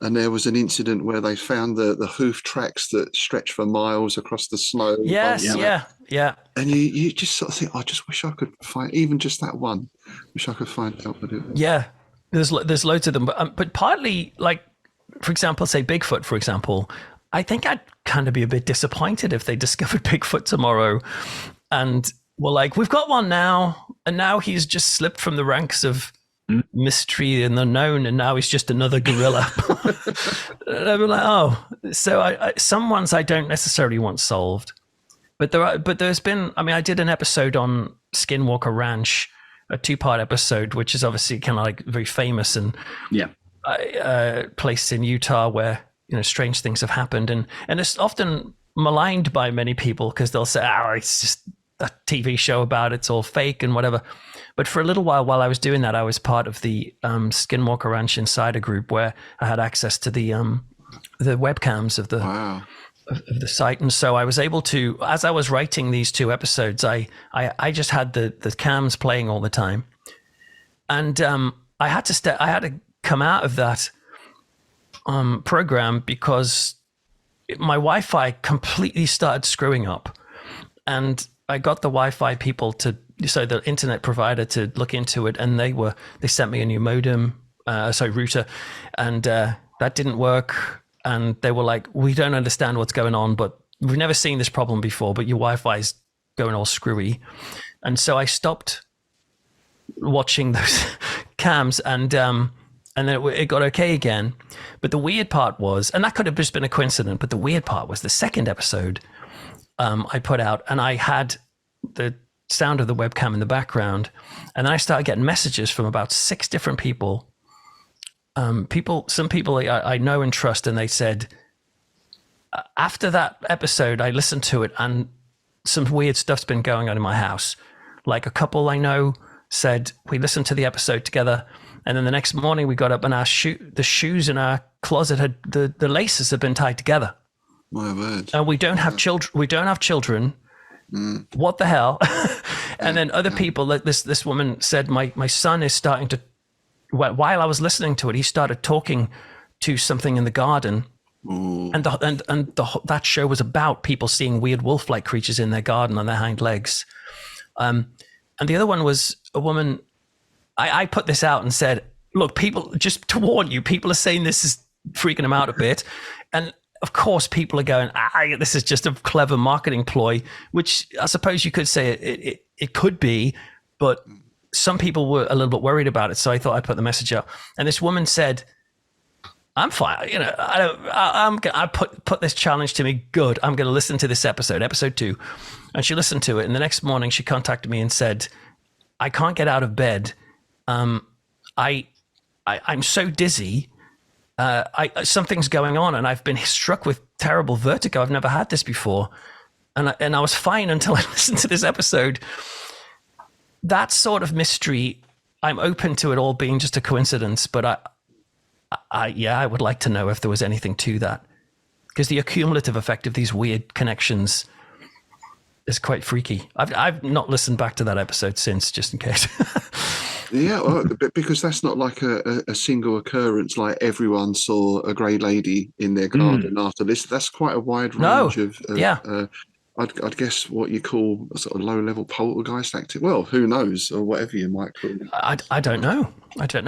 Speaker 2: and there was an incident where they found the hoof tracks that stretch for miles across the snow.
Speaker 4: Yes, yeah.
Speaker 2: And you just sort of think, I just wish I could find even just that one. Wish I could find out what it was.
Speaker 4: Yeah, there's loads of them, but partly, like, for example, say Bigfoot, for example, I think I'd kind of be a bit disappointed if they discovered Bigfoot tomorrow and were like, we've got one now, and now he's just slipped from the ranks of mystery and unknown, and now he's just another gorilla. And I'd be like, oh. So some ones I don't necessarily want solved. But there's been, I did an episode on Skinwalker Ranch, a 2-part episode, which is obviously kind of like very famous and place in Utah where, strange things have happened. And it's often maligned by many people because they'll say, it's just a TV show about it's all fake and whatever. But for a little while I was doing that, I was part of the Skinwalker Ranch Insider group where I had access to the webcams of the of the site. And so I was able to, as I was writing these 2 episodes, I just had the cams playing all the time. And I had to come out of that program because my Wi-Fi completely started screwing up. And I got the Wi-Fi people the internet provider to look into it, and they sent me a new modem router, and that didn't work. And they were like, "We don't understand what's going on, but we've never seen this problem before. But your Wi-Fi's going all screwy." And so I stopped watching those cams, and then it got okay again. But the weird part was, and that could have just been a coincidence, but the weird part was the second episode I put out, and I had the sound of the webcam in the background, and then I started getting messages from about 6 different people. Some people I know and trust, and they said, after that episode, I listened to it, and some weird stuff's been going on in my house. Like a couple I know said, we listened to the episode together, and then the next morning we got up and the shoes in our closet had the laces had been tied together.
Speaker 2: My word.
Speaker 4: And we don't have children. We don't have children. What the hell? And then other people, like this woman said, my son is starting to, while I was listening to it, he started talking to something in the garden. Ooh. And that show was about people seeing weird wolf-like creatures in their garden on their hind legs. And the other one was a woman. I put this out and said, look, people, just to warn you, people are saying this is freaking them out a bit. And of course, people are going, this is just a clever marketing ploy, which I suppose you could say it could be, but some people were a little bit worried about it. So I thought I'd put the message out. And this woman said, I'm fine. You know, I put this challenge to me. Good. I'm going to listen to this episode 2. And she listened to it. And the next morning she contacted me and said, I can't get out of bed. I'm so dizzy. Something's going on, and I've been struck with terrible vertigo. I've never had this before. And I was fine until I listened to this episode. That sort of mystery, I'm open to it all being just a coincidence, but I would like to know if there was anything to that, because the accumulative effect of these weird connections is quite freaky. I've not listened back to that episode since, just in case.
Speaker 2: Yeah, well, because that's not like a single occurrence, like everyone saw a grey lady in their garden after this. That's quite a wide range of I'd guess what you call a sort of low-level poltergeist activity. Well, who knows, or whatever you might call it.
Speaker 4: I don't know.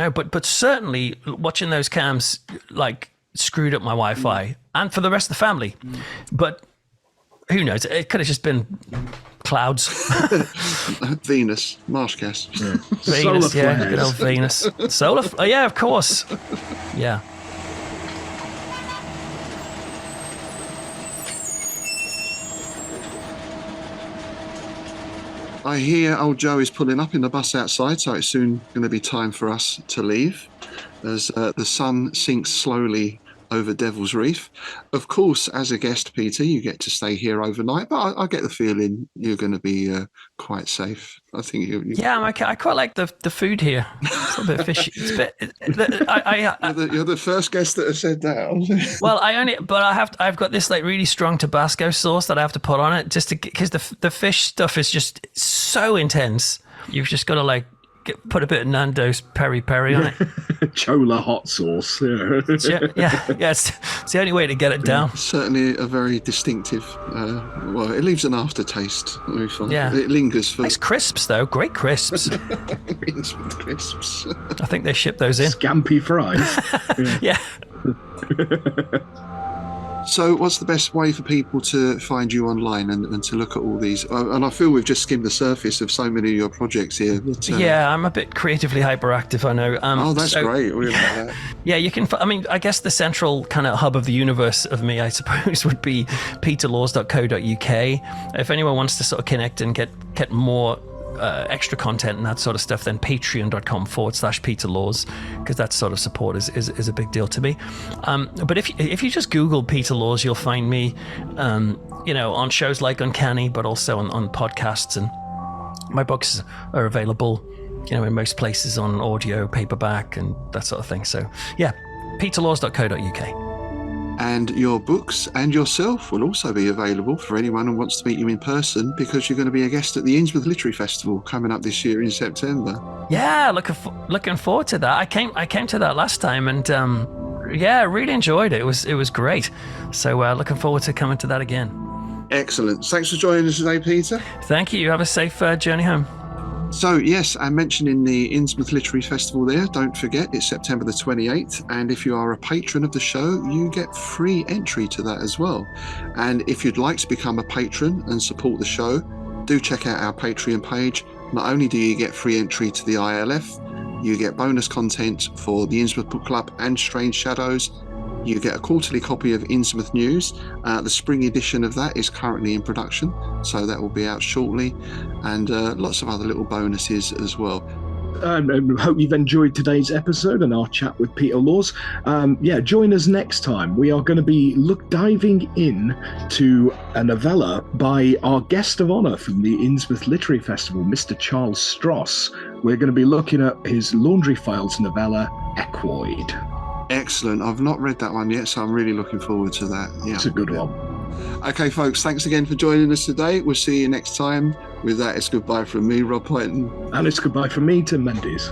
Speaker 4: But certainly watching those cams like screwed up my Wi-Fi and for the rest of the family. But who knows? It could have just been clouds.
Speaker 2: Venus, marsh gas.
Speaker 3: Yeah.
Speaker 4: Venus, good old Venus. Solar, yeah, of course. Yeah.
Speaker 2: I hear old Joe is pulling up in the bus outside, so it's soon going to be time for us to leave as the sun sinks slowly over Devil's Reef. Of course, as a guest, Peter, you get to stay here overnight, but I get the feeling you're going to be quite safe. I think you.
Speaker 4: Yeah, I quite like the food here. It's a bit fishy. It's a bit.
Speaker 2: You're the first guest that has said that.
Speaker 4: Well, I've got this like really strong Tabasco sauce that I have to put on it just because the fish stuff is just so intense. You've just got to like put a bit of Nando's peri peri on it.
Speaker 3: Chola hot sauce.
Speaker 4: Yeah, it's the only way to get it down.
Speaker 2: Certainly a very distinctive, well, it leaves an aftertaste.
Speaker 4: Yeah.
Speaker 2: It lingers for...
Speaker 4: Nice crisps, though. Great crisps.
Speaker 2: Rinsed crisps.
Speaker 4: I think they ship those in.
Speaker 3: Scampi fries.
Speaker 4: Yeah.
Speaker 2: So what's the best way for people to find you online and to look at all these? And I feel we've just skimmed the surface of so many of your projects here. But,
Speaker 4: yeah, I'm a bit creatively hyperactive, I know.
Speaker 2: That's great. We like that.
Speaker 4: Yeah, you can, I guess the central kind of hub of the universe of me, I suppose, would be peterlaws.co.uk. If anyone wants to sort of connect and get more extra content and that sort of stuff, then patreon.com/peterlaws, because that sort of support is a big deal to me. But if you just Google Peter Laws, you'll find me on shows like Uncanny, but also on podcasts, and my books are available in most places on audio, paperback, and that sort of thing. So yeah, peterlaws.co.uk.
Speaker 2: And your books and yourself will also be available for anyone who wants to meet you in person, because you're going to be a guest at the Innsmouth Literary Festival coming up this year in September.
Speaker 4: Yeah, looking forward to that. I came to that last time, and really enjoyed it. It was great. So looking forward to coming to that again.
Speaker 2: Excellent. Thanks for joining us today, Peter.
Speaker 4: Thank you. Have a safe journey home.
Speaker 2: So, yes, I'm mentioning the Innsmouth Literary Festival there. Don't forget, it's September the 28th. And if you are a patron of the show, you get free entry to that as well. And if you'd like to become a patron and support the show, do check out our Patreon page. Not only do you get free entry to the ILF, you get bonus content for the Innsmouth Book Club and Strange Shadows. You get a quarterly copy of Innsmouth News. The spring edition of that is currently in production, so that will be out shortly, and lots of other little bonuses as well.
Speaker 3: I hope you've enjoyed today's episode and our chat with Peter Laws. Join us next time. We are going to be diving in to a novella by our guest of honour from the Innsmouth Literary Festival, Mr. Charles Stross. We're going to be looking at his Laundry Files novella, Equoid.
Speaker 2: Excellent. I've not read that one yet, so I'm really looking forward to that. Yeah,
Speaker 3: it's a good one.
Speaker 2: Okay, folks, thanks again for joining us today. We'll see you next time. With that, it's goodbye from me, Rob Whiten.
Speaker 3: And it's goodbye from me, Tim Mendes.